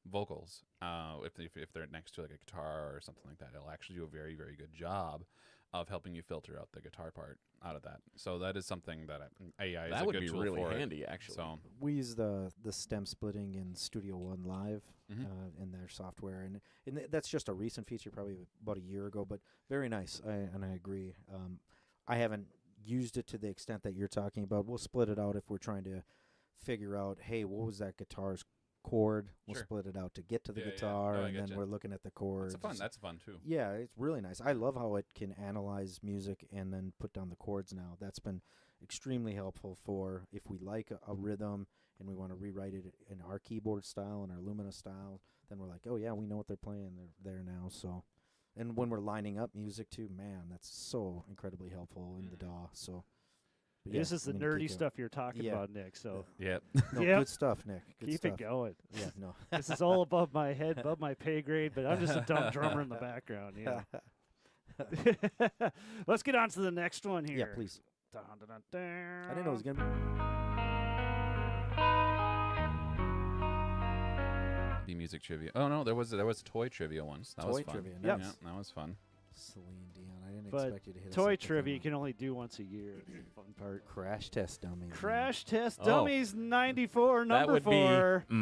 D: vocals. If they're next to like a guitar or something like that, it'll actually do a very, very good job of helping you filter out the guitar part out of that. So that is something that AI is
C: That
D: a
C: would
D: good
C: be
D: tool
C: really
D: for it.
C: handy, actually.
D: So
B: We use the stem splitting in Studio One Live
D: Mhm.
B: in their software, and that's just a recent feature, probably about a year ago, but very nice. And I agree. I haven't used it to the extent that you're talking about. We'll split it out if we're trying to figure out, hey, what was that guitar's chord? We'll
D: Sure.
B: split it out to get to the
D: Yeah, yeah.
B: guitar,
D: No, I
B: and then
D: getcha.
B: we're looking at the chords.
D: that's fun too.
B: Yeah, it's really nice. I love how it can analyze music and then put down the chords now. That's been extremely helpful for if we like a rhythm and we want to rewrite it in our keyboard style and our Luminaa style, then we're like, oh, yeah, we know what they're playing. They're there now. So, and when we're lining up music too, man, that's so incredibly helpful in the DAW. So, but
A: This
B: yeah,
A: is the
B: I mean,
A: nerdy
B: keep
A: stuff you're talking
B: Yeah.
A: about, Nick. So
D: Yeah.
B: No,
A: Yep.
B: good stuff, Nick. Good
A: keep
B: stuff.
A: it going.
B: Yeah, no.
A: This is all above my head, above my pay grade, but I'm just a dumb drummer in the background. Yeah. Let's get on to the next one here.
B: Yeah, please.
A: Dun, dun, dun, dun.
B: I didn't know it was going to be
D: The music trivia. Oh no, there was toy trivia once. That was
B: toy
D: fun.
B: trivia.
A: Yep.
B: Nice.
D: Yeah, that was fun.
B: Celine Dion. I didn't
A: But
B: expect you to hit us
A: Toy
B: up with that
A: trivia you
B: one.
A: can only do once a year. That's the fun part.
B: Crash test dummies. man.
A: Crash Test
C: Oh.
A: Dummies 94,
C: that
A: number
C: would
A: 4.
C: be.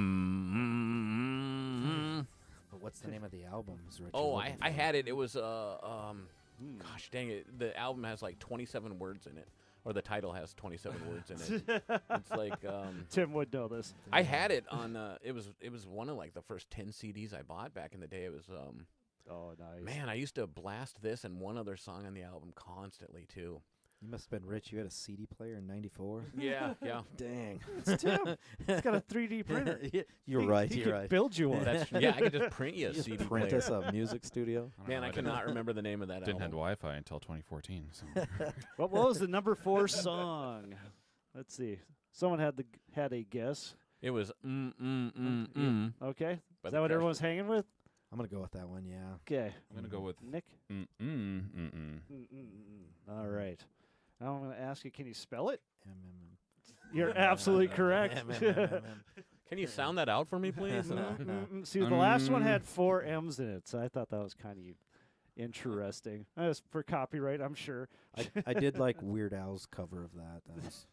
B: But what's the name of the albums? Rich,
C: Oh,
B: you're
C: I
B: looking
C: I
B: for?
C: had it. It was gosh dang it. The album has like 27 words in it, or the title has 27 words in it. It's like
A: Tim would know this.
C: I had it on. It was one of like the first 10 CDs I bought back in the day. It was
A: Oh, nice.
C: man, I used to blast this and one other song on the album constantly too.
B: You must have been rich. You had a CD player in '94.
C: Yeah, yeah.
B: Dang.
A: It's Tim. He's got a 3D printer.
B: You're
A: He-
B: right.
A: He
B: You're
A: could
B: right.
A: build you one.
C: That's yeah. I could just print you a
B: You just
C: CD
B: print
C: player.
B: us a music studio.
D: don't
C: Man,
D: know,
C: I
D: didn't-
C: cannot remember the name of that
D: Didn't have
C: album.
D: Wi-Fi until 2014. So.
A: What was the number 4 song? Let's see. Someone had a guess.
C: It was
A: Okay. Is
C: by
A: that
C: the
A: what
C: Crash
A: everyone's hanging with?
B: I'm gonna go with that one. Yeah.
A: Okay.
D: I'm gonna go with
A: Nick?
D: mm.
A: All right. Now I'm going to ask you, can you spell it?
B: M.
A: You're absolutely correct.
C: Can you sound that out for me, please?
A: See, the last one had 4 M's in it, so I thought that was kind of interesting. That's for copyright, I'm sure.
B: I did like Weird Al's cover of that. That was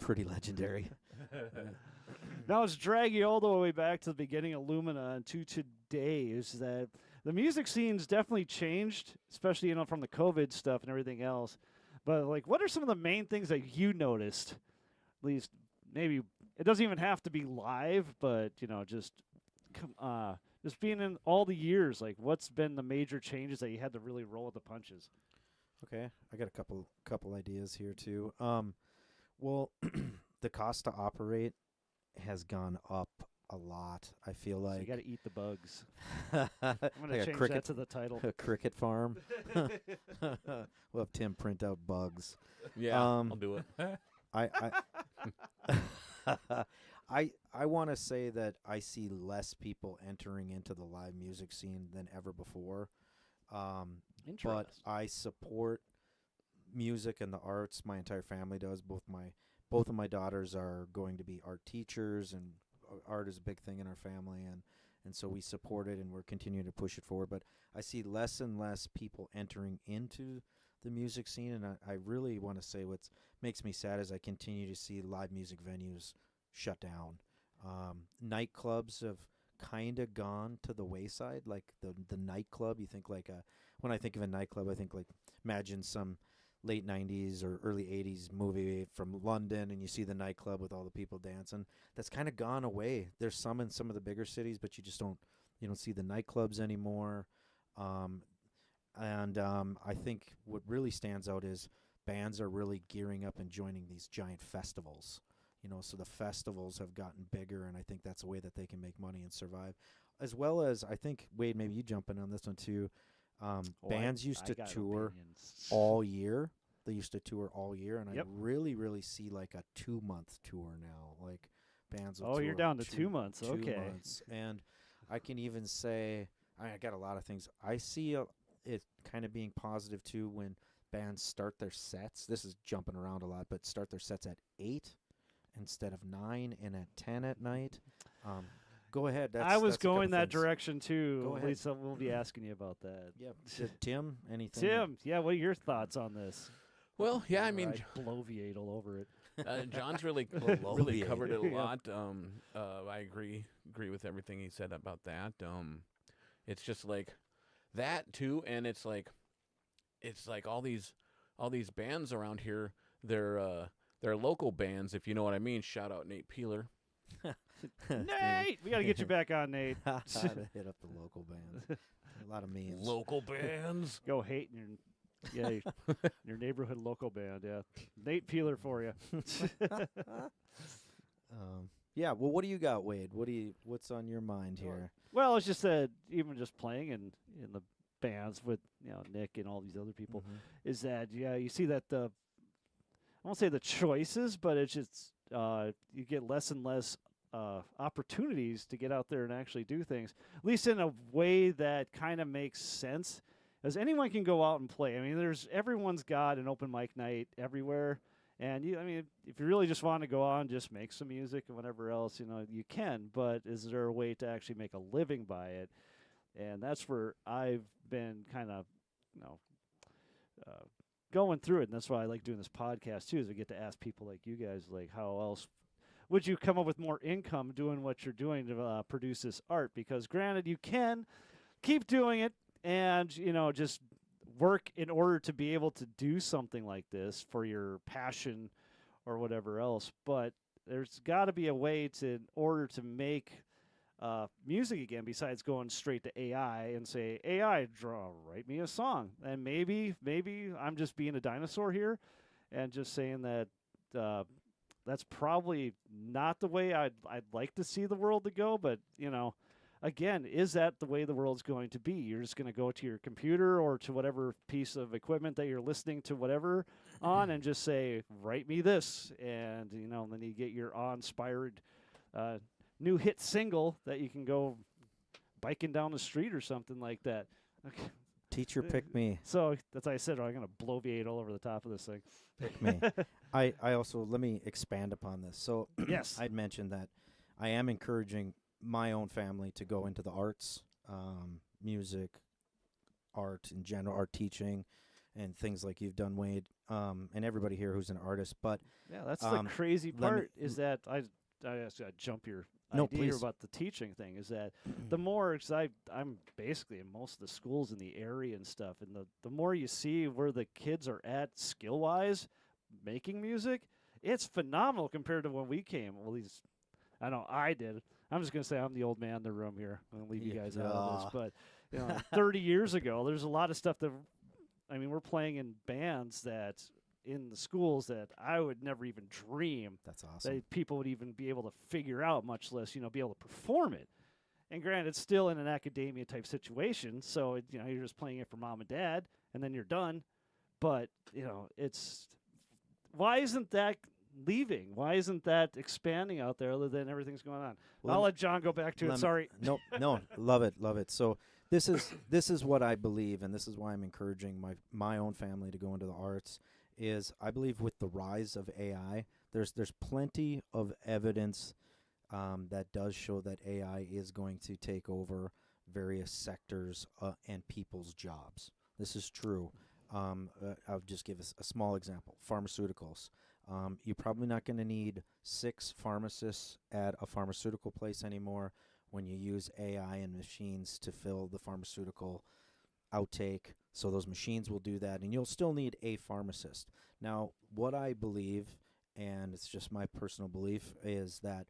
B: pretty legendary.
A: Now let's drag you all the way back to the beginning of Luminaa and to today. Is that the music scene's definitely changed, especially from the COVID stuff and everything else. But like, what are some of the main things that you noticed? At least maybe it doesn't even have to be live, but just being in all the years. Like, what's been the major changes that you had to really roll with the punches?
B: Okay, I got a couple ideas here too. Well, the cost to operate has gone up a lot. I feel
A: So
B: like
A: you got to eat the bugs.
B: I'm
A: I'm going to change that to the title.
B: a cricket farm. We'll have Tim print out bugs.
C: Yeah, I'll do it.
B: I want to say that I see less people entering into the live music scene than ever before. But
A: Interesting.
B: I support music and the arts. My entire family does. Both of my daughters are going to be art teachers, and art is a big thing in our family, and so we support it and we're continuing to push it forward. But I see less and less people entering into the music scene, and I really want to say what makes me sad is I continue to see live music venues shut down. Nightclubs have kind of gone to the wayside. Like the nightclub, you think like when I think of a nightclub, I think like imagine some late 90s or early 80s movie from London, and you see the nightclub with all the people dancing. That's kind of gone away. There's some in some of the bigger cities, but you don't see the nightclubs anymore. I think what really stands out is bands are really gearing up and joining these giant festivals. So the festivals have gotten bigger, and I think that's a way that they can make money and survive. As well as, I think, Wade, maybe you jump in on this one too. Bands used to
A: got
B: tour
A: opinions.
B: all year, They used to tour all year, and
A: Yep.
B: I really see like a 2-month tour now. Like bands will
A: Oh, you're
B: tour
A: down to 2 months.
B: 2
A: Okay.
B: months. And I can even say I got a lot of things. I see it kind of being positive too when bands start their sets. This is jumping around a lot, but start their sets at 8 instead of 9 and at 10 at night. Go ahead.
A: I was
B: that's a couple
A: going that
B: things.
A: direction too.
B: Go ahead.
A: Lisa, we'll be asking you about that.
B: Yep. Tim, anything?
A: Tim, yeah, what are your thoughts on this?
C: Well, yeah, I mean,
A: bloviate all over it.
C: John's really covered it a lot. I agree with everything he said about that. It's just like that too, and it's like all these bands around here. They're local bands, if you know what I mean. Shout out Nate Peeler.
A: Nate, we got to get you back on, Nate.
B: To hit up the local bands. A lot of memes.
C: Local bands.
A: Go hate in your neighborhood local band. Yeah, Nate Peeler for you.
B: Yeah. Well, what do you got, Wade? What's on your mind here?
A: Well, it's just that even just playing in the bands with Nick and all these other people is that you see that I won't say the choices, but it's just you get less and less opportunities to get out there and actually do things, at least in a way that kind of makes sense. As anyone can go out and play. I mean, everyone's got an open mic night everywhere, and if you really just want to go out and just make some music and whatever else, you can. But is there a way to actually make a living by it? And that's where I've been kind of, going through it, and that's why I like doing this podcast too. Is I get to ask people like you guys, like, how else would you come up with more income doing what you're doing to produce this art? Because granted, you can keep doing it and just work in order to be able to do something like this for your passion or whatever else. But there's got to be a way in order to make music again, besides going straight to AI and say, AI, write me a song. And maybe I'm just being a dinosaur here and just saying that that's probably not the way I'd like to see the world to go. But, again, is that the way the world's going to be? You're just going to go to your computer or to whatever piece of equipment that you're listening to whatever on and just say, write me this. And, then you get your awe-inspired new hit single that you can go biking down the street or something like that. Okay.
B: Teacher, pick me.
A: So that's why I said I'm going to bloviate all over the top of this thing.
B: Pick me. I also, let me expand upon this. So
A: yes,
B: I'd mentioned that I am encouraging my own family to go into the arts, music, art in general, art teaching, and things like you've done, Wade, and everybody here who's an artist. But
A: yeah, that's the crazy part is that I jump your idea
B: please.
A: about the teaching thing is that the more, because I'm basically in most of the schools in the area and stuff, and the more you see where the kids are at skill-wise making music, it's phenomenal compared to when we came. Well, at least I know I did. I'm just going to say I'm the old man in the room here. I'm going to leave you guys out of this. But 30 years ago, there's a lot of stuff that, we're playing in bands that in the schools that I would never even dream
B: that's awesome.
A: that people would even be able to figure out, much less, be able to perform it. And granted, it's still in an academia type situation. So, you're just playing it for mom and dad and then you're done. But, why isn't that leaving? Why isn't that expanding out there other than everything's going on? I'll let John go back to it. Sorry.
B: No, love it. So this is what I believe, and this is why I'm encouraging my own family to go into the arts, is I believe with the rise of AI, there's plenty of evidence that does show that AI is going to take over various sectors and people's jobs. This is true. I'll just give a small example. Pharmaceuticals. You're probably not going to need 6 pharmacists at a pharmaceutical place anymore when you use AI and machines to fill the pharmaceutical outtake. So those machines will do that, and you'll still need a pharmacist. Now, what I believe, and it's just my personal belief, is that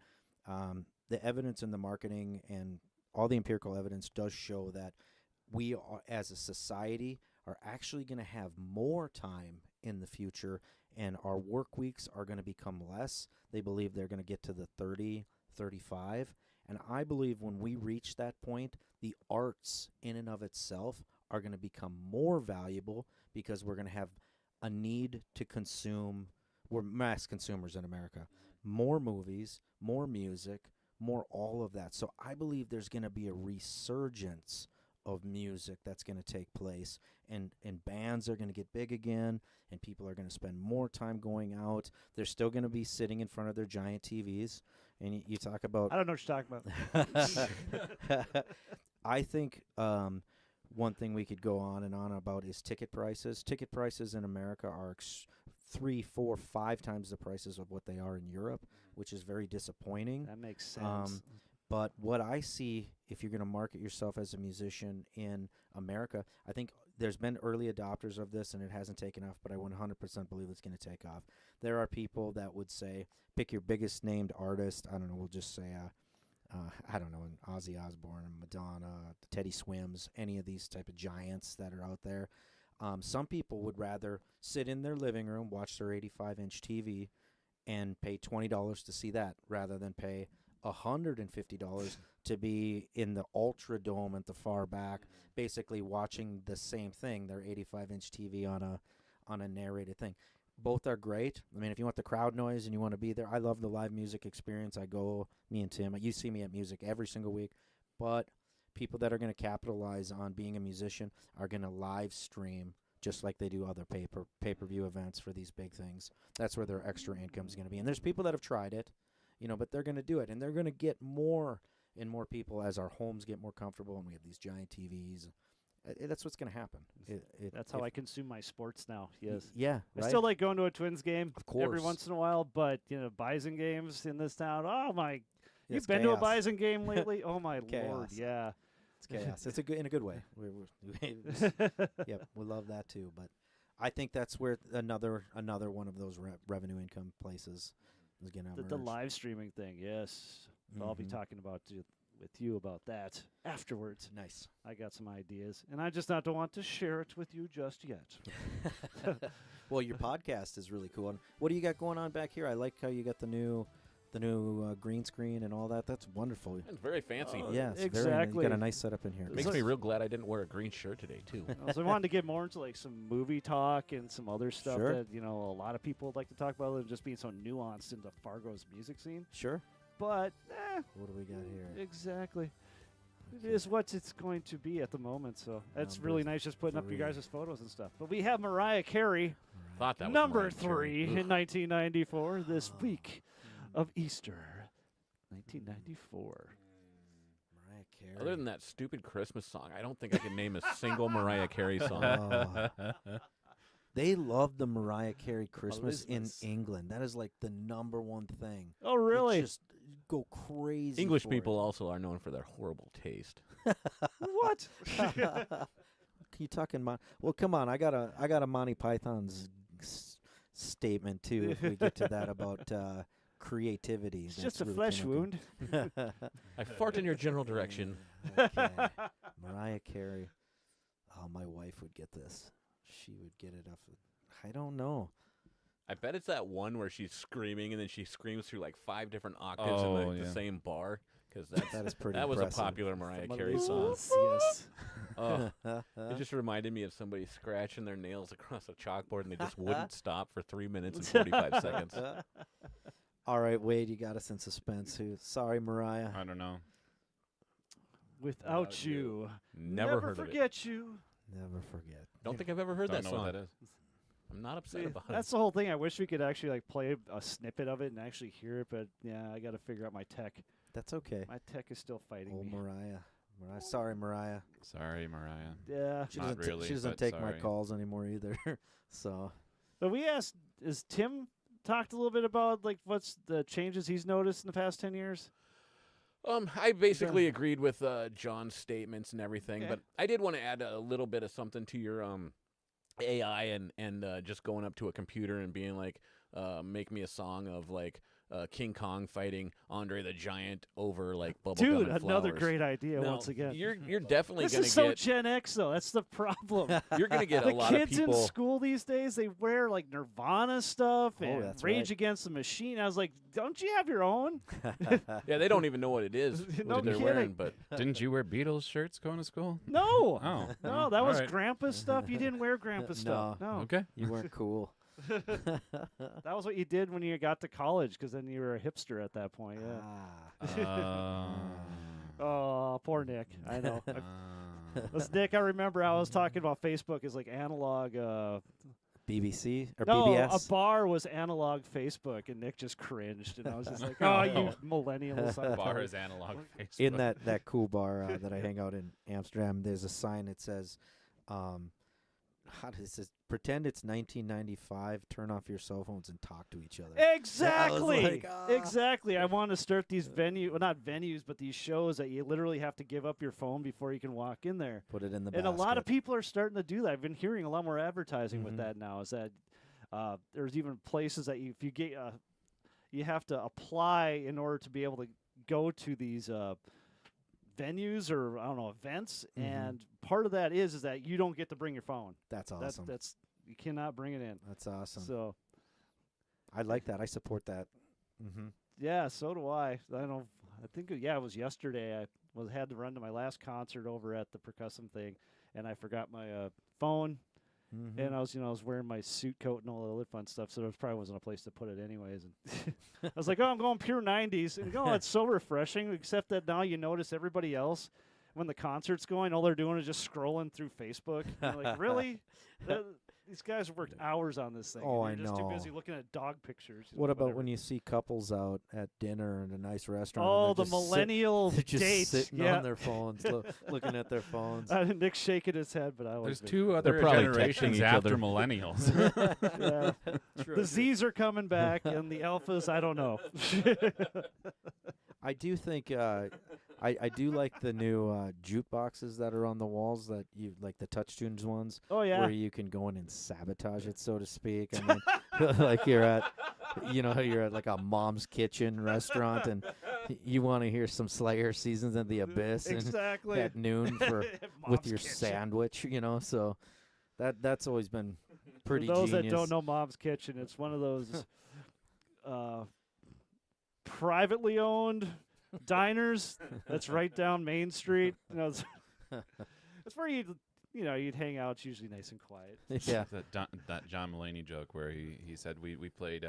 B: the evidence in the marketing and all the empirical evidence does show that we are, as a society, are actually going to have more time in the future, and our work weeks are going to become less. They believe they're going to get to the 30, 35. And I believe when we reach that point, the arts in and of itself are going to become more valuable because we're going to have a need to consume. We're mass consumers in America. More movies, more music, more all of that. So I believe there's going to be a resurgence of music that's going to take place, and bands are going to get big again, and people are going to spend more time going out. They're still going to be sitting in front of their giant TVs, and you talk about.
A: I don't know what you're talking about.
B: I think one thing we could go on and on about is ticket prices. Ticket prices in America are 3, 4, 5 times the prices of what they are in Europe, which is very disappointing.
A: That makes sense.
B: But what I see, if you're going to market yourself as a musician in America, I think there's been early adopters of this, and it hasn't taken off, but I 100% believe it's going to take off. There are people that would say, pick your biggest named artist. I don't know, we'll just say, I don't know, Ozzy Osbourne, Madonna, Teddy Swims, any of these type of giants that are out there. Some people would rather sit in their living room, watch their 85-inch TV, and pay $20 to see that rather than pay $150 to be in the Ultra Dome at the far back, basically watching the same thing, their 85-inch TV on a narrated thing. Both are great. I mean, if you want the crowd noise and you want to be there, I love the live music experience. I go, me and Tim, you see me at music every single week, but people that are going to capitalize on being a musician are going to live stream just like they do other pay-per-view events for these big things. That's where their extra income is going to be. And there's people that have tried it, but they're going to do it, and they're going to get more and more people as our homes get more comfortable and we have these giant TVs. That's what's going to happen.
A: That's how I consume my sports now. Yes.
B: Yeah.
A: I
B: right?
A: still like going to a Twins game
B: Of course.
A: every once in a while, but Bison games in this town. Oh my! You've
B: It's
A: been to a
B: chaos.
A: Bison game lately? Oh my lord!
B: Chaos.
A: Yeah.
B: It's chaos. It's in a good way. Yep, we love that too. But I think that's where another one of those revenue income places is going to emerge.
A: The live streaming thing. Yes, I'll be
B: Mhm.
A: talking with you about that afterwards.
B: Nice.
A: I got some ideas, and I just don't want to share it with you just yet.
B: Well, your podcast is really cool. And what do you got going on back here? I like how you got the new green screen and all that. That's wonderful.
C: It's very fancy.
B: Yes,
A: exactly.
B: You got a nice setup in here.
C: Makes me real glad I didn't wear a green shirt today, too.
A: So I wanted to get more into like some movie talk and some other stuff
B: Sure.
A: that a lot of people would like to talk about, and just being so nuanced into Fargo's music scene.
B: Sure.
A: But
B: What do we got here?
A: exactly. It is what it's going to be at the moment, so that's really
B: Number
A: nice just putting up you
B: 3.
A: guys' photos and stuff. But we have Mariah Carey,
C: Thought that was
A: number
C: Mariah
A: 3
C: Carey.
A: in 1994, this week of Easter, 1994.
B: Mariah Carey.
C: Other than that stupid Christmas song, I don't think I can name a single Mariah Carey song.
B: Oh. They love the Mariah Carey Christmas in
A: Elizabeth.
B: England. That is like the number one thing.
A: Oh, really?
B: They just go crazy.
C: English
B: for
C: people
B: it.
C: also are known for their horrible taste.
A: What?
B: You talking well, come on. I got a Monty Python's statement too. If we get to that about creativity,
A: It's
B: That's
A: just a
B: really
A: flesh
B: kinda
A: wound.
B: good.
C: I fart in your general direction.
B: Okay. Mariah Carey. Oh, my wife would get this. She would get it off. I don't know.
C: I bet it's that one where she's screaming and then she screams through like 5 different octaves in
D: Oh,
C: the
D: yeah.
C: same bar. Because
B: That is pretty.
C: that was a
B: impressive.
C: popular Mariah
A: From
C: Carey song.
A: Elizabeth, Yes.
C: Oh, it just reminded me of somebody scratching their nails across a chalkboard and they just wouldn't stop for 3 minutes and 45 seconds.
B: All right, Wade, you got us in suspense. Sorry, Mariah.
D: I don't know.
A: Without you,
C: Never heard of it.
A: forget you.
B: Never forget.
C: Don't think I've ever heard
D: Don't
C: that
D: know
C: song.
D: what that is.
C: I'm not upset
A: See,
C: about
A: that's
C: it.
A: the whole thing. I wish we could actually like play a snippet of it and actually hear it, but yeah, I got to figure out my tech.
B: That's okay.
A: My tech is still fighting
B: Oh,
A: me.
B: Mariah. Sorry, Mariah.
D: Sorry, Mariah.
A: Yeah,
B: She
D: Not
B: doesn't,
D: really,
B: she doesn't
D: but
B: take my
D: sorry.
B: calls anymore either. So
A: but we asked, is Tim talked a little bit about like what's the changes he's noticed in the past 10 years?
C: I basically agreed with John's statements and everything,
A: Okay.
C: but I did want to add a little bit of something to your AI and just going up to a computer and being like, make me a song of like King Kong fighting Andre the Giant over like bubblegum
A: Dude,
C: and
A: another
C: flowers.
A: great idea
C: Now,
A: once again.
C: You're definitely
A: This
C: gonna
A: is so
C: get
A: Gen X, though. That's the problem.
C: you're gonna get
A: The
C: a lot of
A: kids
C: people.
A: in school these days, they wear like Nirvana stuff and
B: that's
A: Rage
B: right.
A: Against the Machine. I was like, don't you have your own?
C: Yeah, they don't even know what it is
A: No
C: what they're
A: kidding.
C: wearing, but
D: Didn't you wear Beatles shirts going to school?
A: No.
D: Oh,
A: No, that was
D: all right.
A: Grandpa's stuff. You didn't wear Grandpa's stuff. No.
D: Okay.
B: You weren't cool.
A: That was what you did when you got to college, because then you were a hipster at that point. Yeah. Oh, poor Nick. I know. That's Nick. I remember I was talking about Facebook as like analog.
B: BBC or
A: No,
B: BBS.
A: a bar was analog Facebook, and Nick just cringed, and I was just like, "Oh, you millennials!" I'm
D: Bar
A: sorry."
D: is analog Facebook.
B: In that cool bar that I hang out in Amsterdam, there's a sign that says, how does this? Pretend it's 1995. Turn off your cell phones and talk to each other.
A: Exactly.
B: like,
A: Exactly. I want to start these not venues, but these shows that you literally have to give up your phone before you can walk in there.
B: Put it in the
A: And a
B: basket.
A: lot of people are starting to do that. I've been hearing a lot more advertising with
B: Mhm.
A: that now. Is that there's even places that if you get you have to apply in order to be able to go to these venues or I don't know events,
B: Mhm.
A: and part of that is that you don't get to bring your phone.
B: That's awesome.
A: That's you cannot bring it in.
B: That's awesome.
A: So
B: I like that. I support that. Mm-hmm.
A: yeah, so do I. I don't. I think it was yesterday. I had to run to my last concert over at the percussive thing, and I forgot my phone.
B: Mm-hmm.
A: And I was wearing my suit coat and all the other fun stuff, so there probably wasn't a place to put it anyways. And I was like, "Oh, I'm going pure '90s," and it's so refreshing. Except that now you notice everybody else when the concert's going, all they're doing is just scrolling through Facebook. And you're like, really? These guys worked hours on this thing.
B: Oh,
A: and you're
B: I
A: just
B: know.
A: too busy looking at dog pictures.
B: What about when you see couples out at dinner in a nice restaurant?
A: Oh,
B: and
A: the
B: they're just
A: millennial
B: they're just
A: dates.
B: sitting
A: Yeah.
B: on their phones, looking at their phones.
A: Nick's shaking his head, but I was.
D: There's two other
C: probably
D: generations
C: texting each
D: after
C: other.
A: Yeah.
D: millennials.
A: The Z's are coming back, and the alphas, I don't know.
B: I do think I do like the new jukeboxes that are on the walls that you like the touch tunes ones
A: Oh yeah.
B: where you can go in and sabotage it, so to speak. I mean, like you're at like a mom's kitchen restaurant and you want to hear some Slayer Seasons in the Abyss
A: Exactly.
B: at noon with
A: Mom's
B: your
A: Kitchen.
B: sandwich, so that's always been pretty
A: For those
B: genius.
A: that don't know Mom's Kitchen, it's one of those privately owned diners that's right down Main Street. It's where you'd hang out. It's usually nice and quiet.
B: Yeah.
D: that John Mulaney joke where he said we played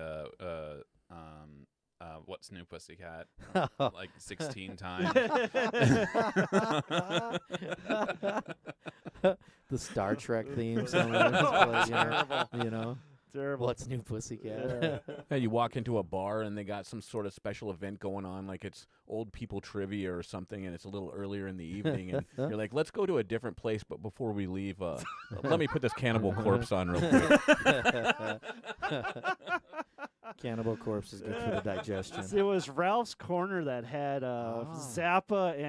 D: What's New Pussycat like 16 times.
B: The Star Trek theme somewhere. Just play,
A: Terrible. Terrible.
B: What's New Pussycat?
C: Yeah, you walk into a bar and they got some sort of special event going on, like it's old people trivia or something, and it's a little earlier in the evening, and you're like, let's go to a different place, but before we leave, let me put this Cannibal Corpse on real quick.
B: Cannibal Corpse is good for the digestion.
A: It was Ralph's Corner that had Zappa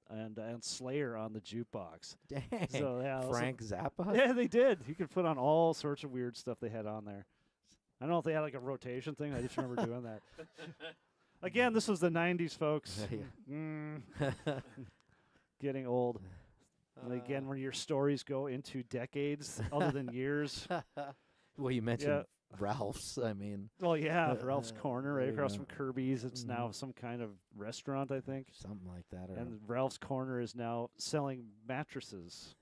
A: and Slayer on the jukebox.
B: Dang.
A: So yeah, it was
B: Frank Zappa?
A: Yeah, they did. You could put on all sorts of weird stuff they had on there. I don't know if they had like a rotation thing. I just remember doing that. Again, this was the '90s, folks. Getting old. And again, when your stories go into decades other than years.
B: Well, you mentioned Ralph's. I mean,
A: Well, yeah, Ralph's Corner right across
B: yeah.
A: from Kirby's. It's now some kind of restaurant, I think.
B: something like that. Or
A: And Ralph's Corner is now selling mattresses.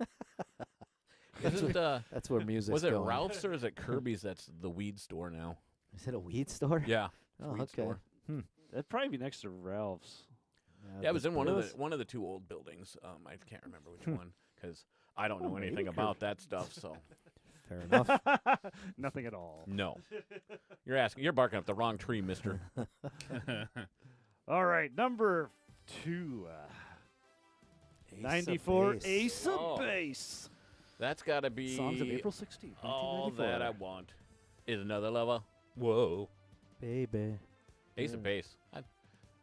B: that's where music's
C: Was it
B: going.
C: Ralph's or is it Kirby's? That's the weed store now.
B: Is it a weed store?
C: Yeah.
B: Oh,
C: weed
B: okay.
C: store.
A: That'd probably be next to Ralph's.
C: Yeah, it was in one
A: it
C: of
A: was-
C: the the two old buildings. I can't remember which one because I don't know anything about that stuff. So
B: Fair enough.
A: Nothing at all.
C: no, you're barking up the wrong tree, Mister.
A: All right, number 2. 94 Ace of
C: Oh.
A: Base.
C: That's got to be
A: Songs of April 16th,
C: All
A: 1994.
C: that I want is another lover. Whoa,
B: Baby.
C: Ace of Base.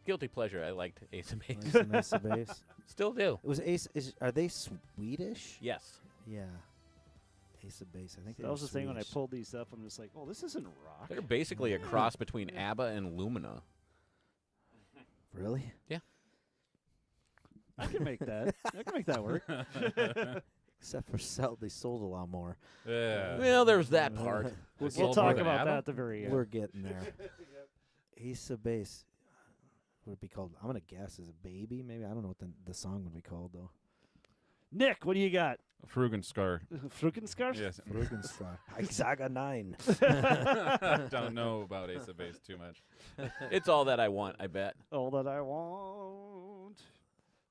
C: Guilty pleasure. I liked Ace of Base.
B: Nice and Ace of Base.
C: Still do.
B: It was Ace. Are they Swedish?
C: Yes.
B: Yeah. Ace of Base. I think
A: That was the thing when I pulled these up. I'm just like, oh, this isn't rock.
C: They're basically a cross between ABBA and Lumina.
B: Really?
C: Yeah.
A: I can make that. I can make that work.
B: Except for they sold a lot more.
D: Yeah.
C: Well, there's that part.
A: We'll
D: sold
A: talk
D: more than
A: about
D: ABBA?
A: that at the very end.
B: We're getting there. Ace of Base. What would it be called? I'm going to guess. Is it Baby? Maybe. I don't know what the song would be called, though.
A: Nick, what do you got?
D: Frugenskar.
A: Frugenskar?
D: Yes.
B: Saga 9.
D: Don't know about Ace of Base too much.
C: It's all that I want, I bet.
A: All that I want.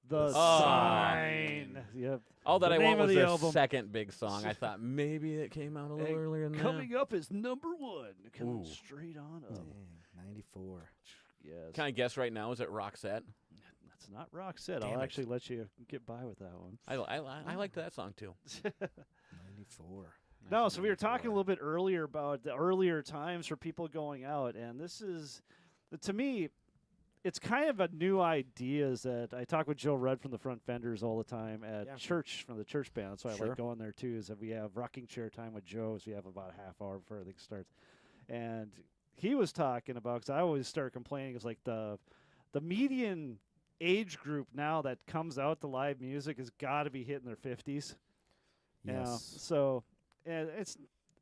A: The
C: Oh.
A: Sign. Yep.
C: All that
A: The
C: I
A: name
C: want
A: of
C: was
A: the
C: their
A: album.
C: second big song. I thought maybe it came out a little
A: And
C: earlier than that.
A: Coming up is number 1. Coming
C: Ooh.
A: straight on up.
B: Dang, 94.
A: Yes.
C: Can I guess right now? Is it Roxette?
A: That's not Roxette.
C: Damn
A: I'll
C: it.
A: actually let you get by with that one.
C: I liked that song too.
B: 94.
A: No, so we were talking a little bit earlier about the earlier times for people going out, and this is, to me, it's kind of a new idea. Is that I talk with Joe Rudd from the Front Fenders all the time at church from the church band. That's why I
B: Sure.
A: like going there too. Is that we have rocking chair time with Joe, so we have about a half hour before everything starts, and he was talking about, because I always start complaining, it's like the median age group now that comes out to live music has got to be hitting their 50s. You know?
B: Yes.
A: So it's,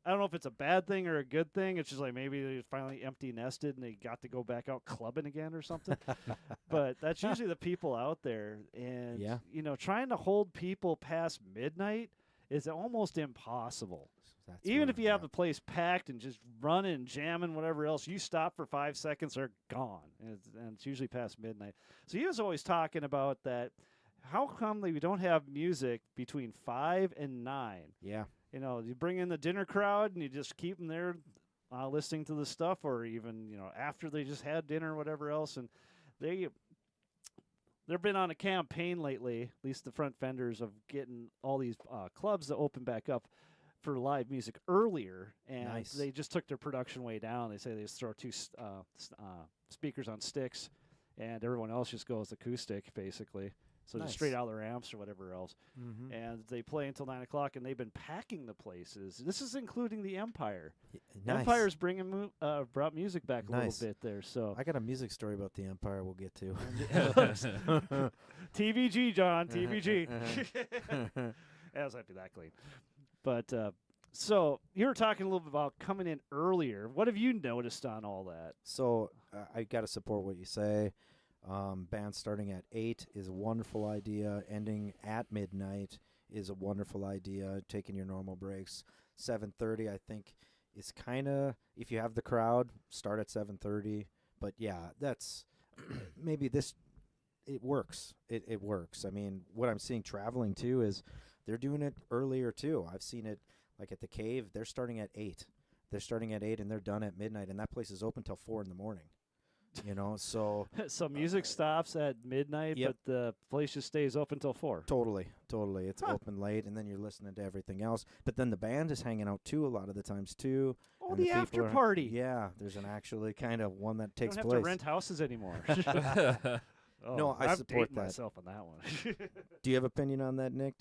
A: I don't know if it's a bad thing or a good thing. It's just like maybe they're finally empty nested and they got to go back out clubbing again or something. But that's usually the people out there. And,
B: Yeah.
A: you know, trying to hold people past midnight is almost impossible.
B: That's
A: Even
B: where-
A: if you have the place packed and just running, jamming, whatever else, you stop for 5 seconds, they're gone. And it's usually past midnight. So he was always talking about that. How come we don't have music between 5 and 9?
B: Yeah.
A: You know, you bring in the dinner crowd and you just keep them there listening to the stuff, or even, you know, after they just had dinner or whatever else. And they've been on a campaign lately, at least the Front Fenders, of getting all these clubs to open back up for live music earlier, and
B: Nice.
A: they just took their production way down. They say they just throw 2 speakers on sticks, and everyone else just goes acoustic, basically. So
B: Nice.
A: just straight out of their amps or whatever else.
B: Mm-hmm.
A: And they play until 9 o'clock, and they've been packing the places. This is including the Empire.
B: Nice.
A: Empire's brought music back a
B: Nice.
A: little bit there. So
B: I got a music story about the Empire we'll get to.
A: TVG, John, TVG. As I'd be that clean. But so you were talking a little bit about coming in earlier. What have you noticed on all that?
B: So I got to support what you say. Band starting at 8 is a wonderful idea. Ending at midnight is a wonderful idea. Taking your normal breaks. 7:30, I think, is kind of, if you have the crowd, start at 7:30. But yeah, that's maybe this. It works. It works. I mean, what I'm seeing traveling too is they're doing it earlier too. I've seen it like at the Cave. They're starting at 8. They're starting at 8 and they're done at midnight, and that place is open till 4 in the morning. You know, so
A: So music stops at midnight,
B: Yep.
A: but the place just stays open till 4.
B: totally. It's open late, and then you're listening to everything else. But then the band is hanging out too a lot of the times too.
A: Oh,
B: and
A: the
B: people
A: after
B: are-
A: party.
B: Yeah, there's an actually kind of one that
A: You
B: takes
A: don't have
B: place.
A: to rent houses anymore. Oh,
B: No, I
A: I'm
B: support
A: dating
B: that.
A: myself on that one.
B: Do you have opinion on that, Nick?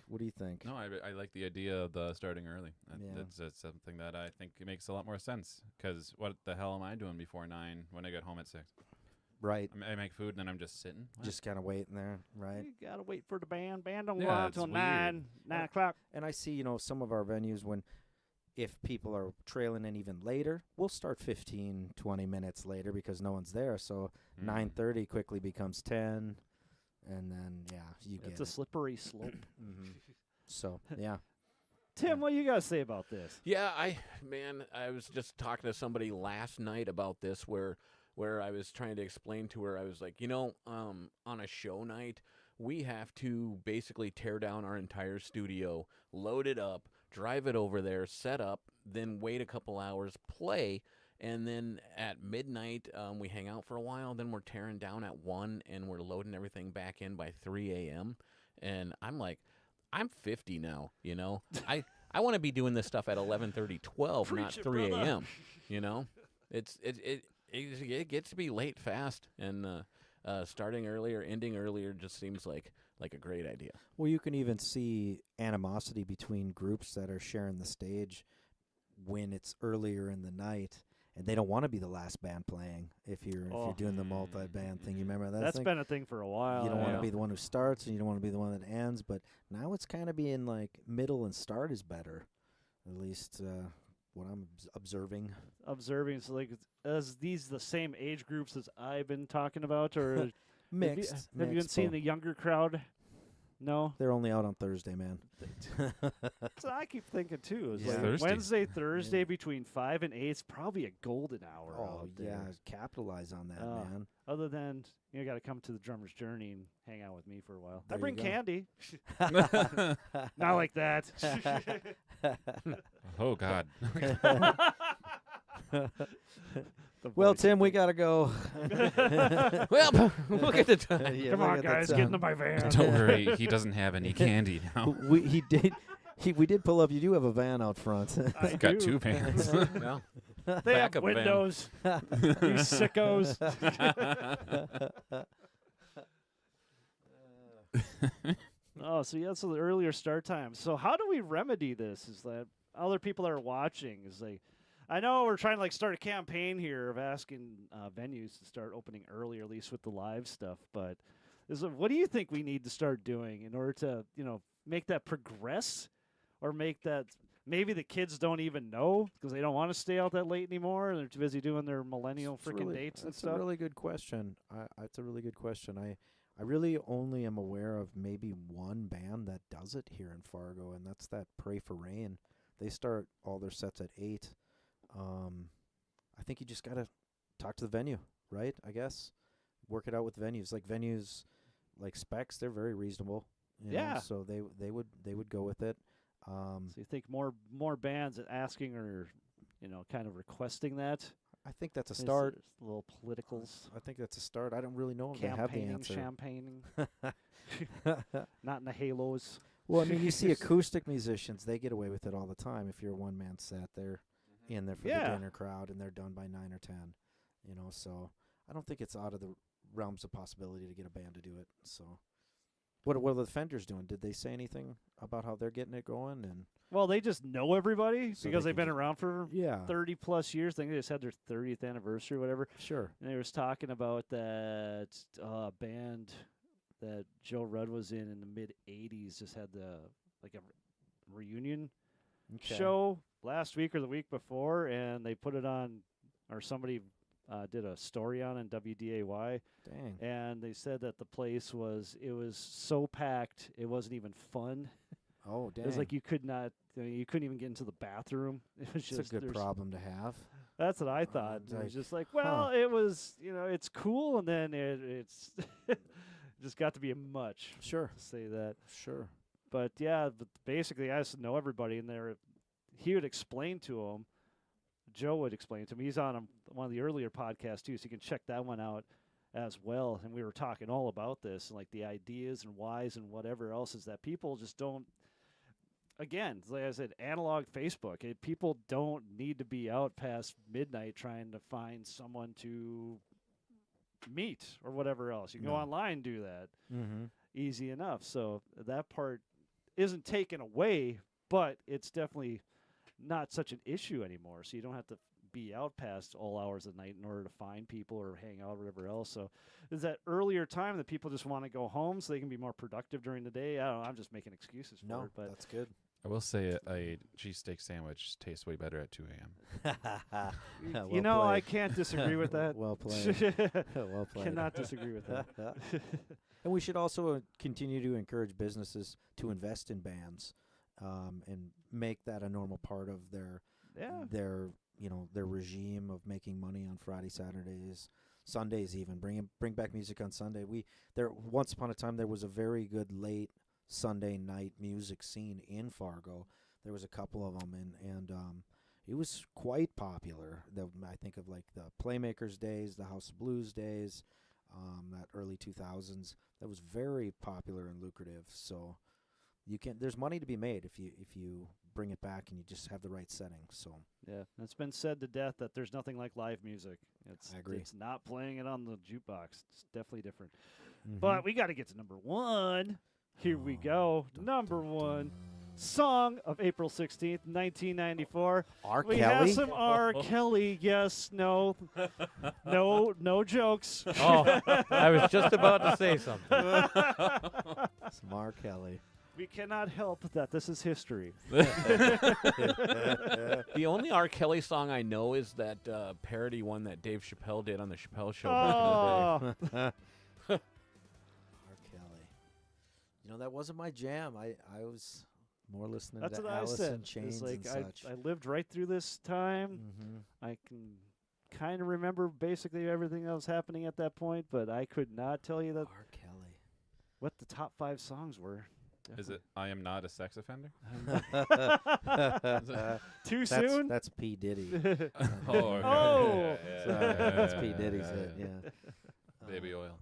B: What do you think?
D: No, I like the idea of the starting early.
B: Yeah.
D: That's something that I think it makes a lot more sense. Because what the hell am I doing before 9 when I get home at 6?
B: Right.
D: I make food and then I'm just sitting. What?
B: Just kind of waiting there, right?
A: You gotta wait for the band. Band don't go
D: Yeah,
A: out
D: it's
A: until
D: weird.
A: 9 o'clock.
B: And I see, some of our venues when if people are trailing in even later, we'll start 15, 20 minutes later because no one's there. So 9:30 quickly becomes 10, and then, you get
A: It's a
B: it.
A: slippery slope.
B: So, yeah.
A: Tim, what you gotta say about this?
C: Yeah, I was just talking to somebody last night about this where I was trying to explain to her, I was like, on a show night, we have to basically tear down our entire studio, load it up, drive it over there, set up, then wait a couple hours, play, and then at midnight, we hang out for a while, then we're tearing down at 1, and we're loading everything back in by 3 a.m., and I'm like, I'm 50 now, I want to be doing this stuff at 11:30, 12, not
A: Preach it,
C: 3
A: brother.
C: a.m., It gets to be late fast, and starting earlier, ending earlier just seems like like a great idea.
B: Well, you can even see animosity between groups that are sharing the stage when it's earlier in the night, and they don't want to be the last band playing. If you're doing the multi-band thing, you remember that?
A: That's been a thing for a while.
B: You don't want
C: yeah.
B: to be the one who starts, and you don't want to be the one that ends. But now it's kind of being like middle and start is better, at least what I'm observing.
A: So like, is these the same age groups as I've been talking about, or
B: Mixed.
A: Have you been seeing the younger crowd? No.
B: They're only out on Thursday, man.
A: So I keep thinking too. Is
B: Yeah.
A: like
D: Thursday.
A: Wednesday, Thursday between 5 and 8 is probably a golden hour.
B: Oh
A: out
B: yeah,
A: there.
B: capitalize on that,
A: Oh.
B: man.
A: Other than you got to come to the Drummer's Journey and hang out with me for a while.
B: There
A: I
B: you
A: bring
B: go.
A: candy. Not like that.
D: Oh God.
A: The
B: Well,
A: voice
B: Tim, we
A: thing.
B: gotta go.
C: Well, look at the time.
B: Yeah,
A: Come
B: look
A: on,
B: at that
A: guys, get
B: time.
A: into my van.
D: Don't worry, he doesn't have any candy now.
B: We did pull up. You do have a van out front.
A: I
D: He's got
A: do.
D: 2 pants.
C: Well,
A: They have
C: Backup van.
A: windows. You sickos. Oh, so the earlier start time. So how do we remedy this? Is that other people are watching? Is like, I know we're trying to like start a campaign here of asking venues to start opening early, or at least with the live stuff. But what do you think we need to start doing in order to make that progress, or make that maybe the kids don't even know because they don't want to stay out that late anymore and they're too busy doing their millennial freaking dates and
B: That's
A: stuff?
B: a really good question. It's a really good question. I really only am aware of maybe one band that does it here in Fargo, and that's that Pray for Rain. They start all their sets at 8. I think you just got to talk to the venue, right? I guess. Work it out with venues. Like venues like Specs, they're very reasonable. you know,
A: Yeah.
B: so they would go with it.
A: So you think more bands asking or kind of requesting that?
B: I think that's a
A: Is
B: start.
A: there's little politicals,
B: I think that's a start. I don't really know if they have the
A: campaigning,
B: answer.
A: champagning, not in the halos.
B: Well, I mean, you see acoustic musicians, they get away with it all the time. If you're a one-man set, they're in there for
A: Yeah.
B: the dinner crowd, and they're done by 9 or 10. So I don't think it's out of the realms of possibility to get a band to do it. So what are the Fenders doing? Did they say anything about how they're getting it going? And
A: Well, they just know everybody
B: So
A: because
B: they
A: they've
B: can
A: been
B: just-
A: around for
B: yeah,
A: 30 plus years. I think they just had their 30th anniversary or whatever.
B: sure.
A: And they was talking about that band that Joe Rudd was in the mid 80s just had a reunion
B: Okay.
A: show last week or the week before, and they put it on, or somebody did a story on in WDAY,
B: Dang.
A: and they said that the place was so packed it wasn't even fun.
B: Oh, dang.
A: It was like you couldn't even get into the bathroom. It was
B: It's
A: just
B: a good
A: there's-
B: problem to have.
A: That's what I thought. It
B: like,
A: was just like, well, it was, it's cool, and then it's just got to be a much.
B: Sure.
A: To say that.
B: Sure.
A: But yeah, but basically, I just know everybody in there. He would explain to him. Joe would explain to him. He's on one of the earlier podcasts too, so you can check that one out as well. And we were talking all about this, and like the ideas and whys and whatever else is that people just don't. Again, like I said, analog Facebook. People don't need to be out past midnight trying to find someone to meet or whatever else. You can go
B: No.
A: online and do that
B: Mm-hmm.
A: easy enough. So that part isn't taken away, but it's definitely not such an issue anymore. So you don't have to be out past all hours of the night in order to find people or hang out or whatever else. So is that earlier time that people just want to go home so they can be more productive during the day? I don't know. I'm just making excuses for
B: No,
A: it, but
B: that's good.
D: I will say a cheesesteak sandwich tastes way better at 2 a.m.
A: I can't disagree with that.
B: Well played. Well played.
A: Cannot disagree with that.
B: And we should also continue to encourage businesses to invest in bands, and make that a normal part of their regime of making money on Friday, Saturdays, Sundays even. Bring back music on Sunday. Once upon a time there was a very good late Sunday night music scene in Fargo. There was a couple of them, and it was quite popular. I think of like the Playmakers days, the House of Blues days, that early 2000s. That was very popular and lucrative. So there's money to be made if you bring it back and you just have the right setting. So
A: Yeah, it's been said to death that there's nothing like live music.
B: I agree.
A: It's not playing it on the jukebox. It's definitely different. But we got to get to number one. Here we go. Number one song of April 16th, 1994.
B: R.
A: We
B: Kelly.
A: have some R. Kelly. Yes, no, no jokes.
E: Oh, I was just about to say something.
B: Some R. Kelly.
A: We cannot help that this is history.
C: The only R. Kelly song I know is that parody one that Dave Chappelle did on the Chappelle Show back in the day.
A: Oh,
B: R. Kelly. You know, that wasn't my jam. I was more listening
A: that's
B: to
A: what I
B: Alice
A: said.
B: in Chains
A: It's like
B: and such.
A: I lived right through this time. I can kind of remember basically everything that was happening at that point, but I could not tell you that
B: R. Kelly.
A: what the top 5 songs were.
D: Is it I Am Not a Sex Offender?
A: Too soon?
B: That's P. Diddy.
D: Oh, okay.
A: Oh.
B: That's P. Diddy's it, yeah.
D: Baby oil.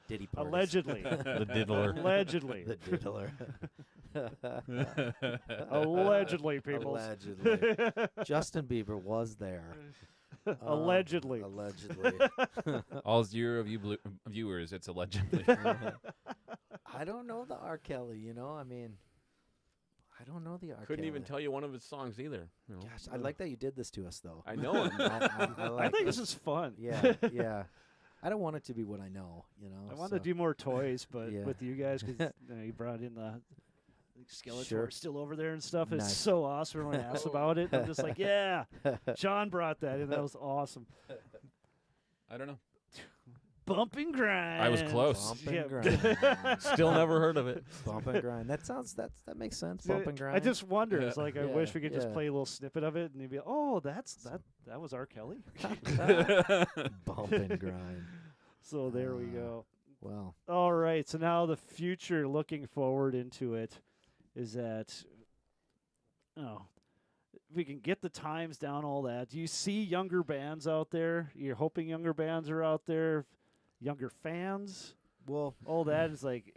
B: Diddy parties.
A: Allegedly.
E: The diddler.
A: Allegedly.
B: The diddler.
A: Allegedly, people.
B: Allegedly. Justin Bieber was there.
A: Allegedly.
B: Allegedly.
D: All 0 of you viewers, it's allegedly.
B: I don't know the R. Kelly, you know? I mean, I don't know the R.
C: Couldn't even
B: Kelly.
C: tell you one of his songs either. You know?
B: Gosh, I like that you did this to us, though.
C: I know it.
B: I
A: I
B: like
A: think this is fun.
B: Yeah, yeah. I don't want it to be what I know, you know?
A: I want to do more toys, but
B: Yeah.
A: with you guys, because you brought in the Skeletor
B: Sure.
A: still over there and stuff. It's
B: Nice.
A: so awesome when I asked about it. I'm just like, yeah, John brought that in. That was awesome.
D: I don't know.
A: Bump and grind.
D: I was close.
B: Bump
A: Yeah.
B: and grind.
C: Still never heard of it.
B: Bump and grind. That makes sense. Bump and grind.
A: I just wonder. It's like I
B: Yeah,
A: wish we could just
B: yeah.
A: play a little snippet of it, and you'd be, oh, that was R. Kelly.
B: Bump and grind.
A: So there we go.
B: Well,
A: All right. So now the future, looking forward into it, is that we can get the times down, all that. Do you see younger bands out there? You're hoping younger bands are out there, younger fans.
B: well,
A: All that is like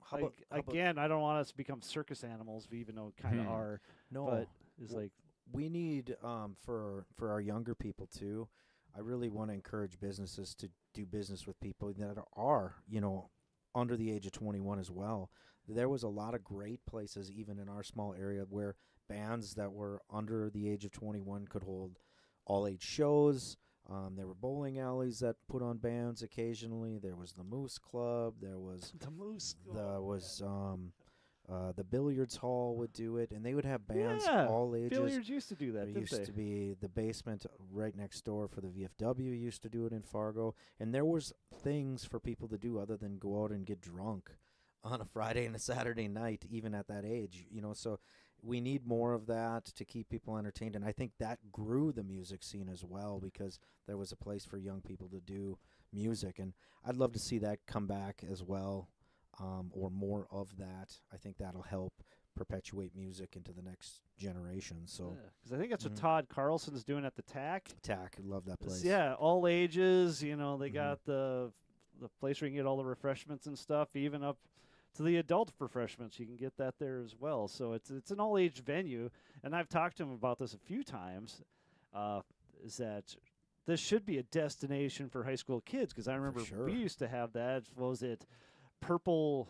B: how
A: like
B: about
A: again. I don't want us to become circus animals, even though kind of are.
B: no?
A: But it's like
B: we need for our younger people too. I really want to encourage businesses to do business with people that are, you know, under the age of 21 as well. There was a lot of great places, even in our small area, where bands that were under the age of 21 could hold all-age shows. There were bowling alleys that put on bands occasionally. There was the Moose Club. There was
A: the moose.
B: the billiards hall would do it, and they would have bands
A: Yeah,
B: all ages.
A: Billiards used to do that,
B: There
A: didn't
B: used
A: they?
B: to be the basement right next door for the VFW used to do it in Fargo, and there was things for people to do other than go out and get drunk on a Friday and a Saturday night, even at that age, you know. So we need more of that to keep people entertained, and I think that grew the music scene as well because there was a place for young people to do music, and I'd love to see that come back as well, or more of that. I think that'll help perpetuate music into the next generation. So
A: Because I think that's what
B: Mhm.
A: Todd Carlson's doing at the TAC.
B: TAC, love that place.
A: Yeah, all ages. You know, they
B: Mhm.
A: got the place where you can get all the refreshments and stuff, even up to the adult refreshments. You can get that there as well. So it's an all age venue, and I've talked to him about this a few times. Is that this should be a destination for high school kids? Because I remember
B: sure.
A: we used to have that. What was it purple?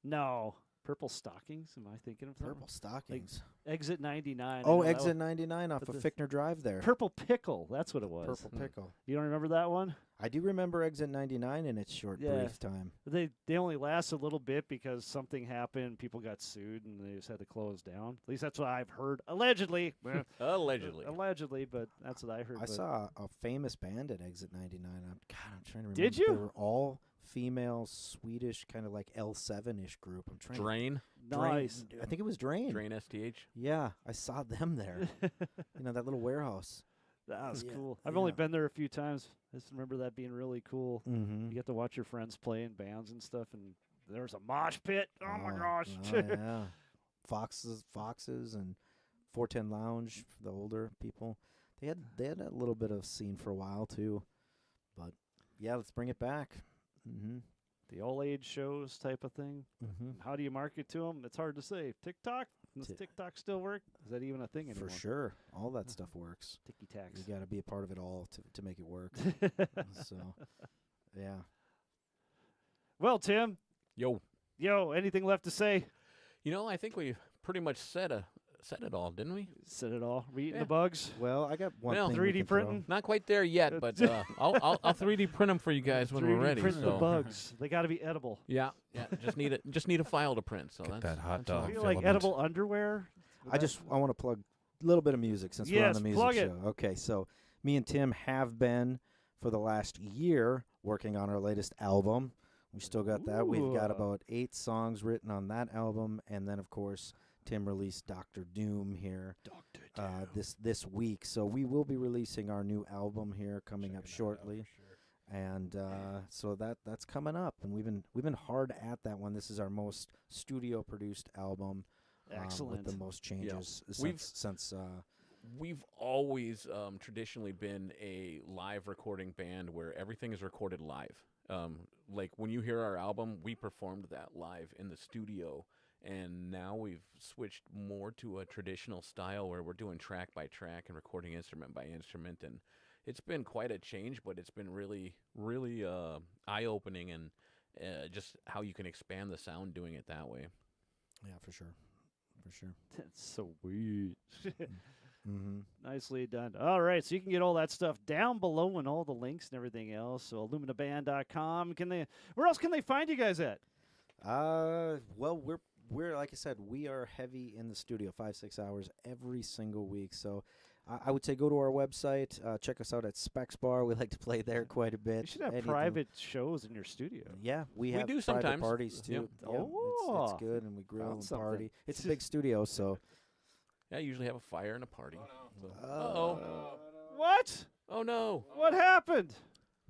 A: No. Purple Stockings? Am I thinking of something?
B: Purple Stockings.
A: Exit 99. I
B: Oh,
A: know that
B: Exit
A: was-
B: 99 off
A: but
B: of
A: the
B: Fickner Drive there.
A: Purple Pickle. That's what it was.
B: Purple Pickle.
A: You don't remember that one?
B: I do remember Exit 99 in its short,
A: Yeah.
B: brief time.
A: They only last a little bit because something happened. People got sued, and they just had to close down. At least that's what I've heard. Allegedly.
C: Allegedly.
A: Allegedly, but that's what I heard.
B: I
A: but
B: saw a famous band at Exit 99. I'm trying to remember.
A: Did
B: They
A: you?
B: were all female, Swedish, kind of like L7-ish group. I'm trying
C: Drain.
A: Nice.
B: I think it was Drain.
C: Drain STH.
B: Yeah, I saw them there. You know, that little warehouse.
A: That was
B: Yeah,
A: cool. I've only
B: yeah.
A: been there a few times. I just remember that being really cool.
B: Mm-hmm.
A: You get to watch your friends play in bands and stuff, and there was a mosh pit. Oh my gosh.
B: yeah. Foxes and 410 Lounge for the older people. They had a little bit of scene for a while too. But yeah, let's bring it back. Mm-hmm.
A: The all age shows type of thing.
B: Mm-hmm.
A: How do you market to them? It's hard to say. TikTok? Does TikTok still work? Is that even a thing anymore?
B: For sure. All that stuff works.
A: Ticky tacks.
B: You got to be a part of it all to make it work. So, yeah.
A: Well, Tim,
C: Yo.
A: anything left to say?
C: I think we pretty much said it all, didn't we?
A: Said it all. We eating
C: Yeah.
A: the bugs.
B: Well, I got one
C: Well,
B: thing.
A: 3D
B: we can throw.
A: printing.
C: Not quite there yet, but I'll 3D print them for you guys when
A: 3D
C: we're ready.
A: print the
C: So
A: bugs. They got to be edible.
C: yeah, just need a file to print. So
D: Get
C: that's
D: that hot
C: that's all.
D: dog.
A: I feel like
D: filament.
A: edible underwear.
B: I want to plug a little bit of music since we're on
A: Yes,
B: the music
A: plug it.
B: show. Okay, so me and Tim have been for the last year working on our latest album. We still got that. We've got
A: Ooh.
B: about 8 songs written on that album, and then of course Tim released Dr. Doom here this week. So we will be releasing our new album here coming up shortly. And so that's coming up, and we've been hard at that one. This is our most studio produced album,
A: Excellent.
B: with the most changes
C: We've-
B: since
C: We've always traditionally been a live recording band where everything is recorded live. Like when you hear our album, we performed that live in the studio, and now we've switched more to a traditional style where we're doing track by track and recording instrument by instrument, and it's been quite a change, but it's been really, really eye-opening, and just how you can expand the sound doing it that way.
B: yeah, for sure.
A: That's so weird.
B: Mm-hmm.
A: Nicely done. All right, so you can get all that stuff down below and all the links and everything else. So illuminaband.com. Where else can they find you guys at?
B: Well, we're like I said, we are heavy in the studio 5-6 hours every single week. So I would say go to our website, check us out at Specs Bar. We like to play there quite a bit.
A: You should have
B: Anything-
A: private shows in your studio.
B: Yeah, we
C: We
B: have
C: do
B: private
C: sometimes.
B: parties too.
C: Yep.
B: Yeah,
A: Oh,
B: it's good, and we grill
A: found
B: and
A: something.
B: party. It's a big studio, so
C: Yeah, I usually have a fire and a party. So-
B: Oh.
C: Uh-oh.
A: What?
C: Oh, no.
A: What happened?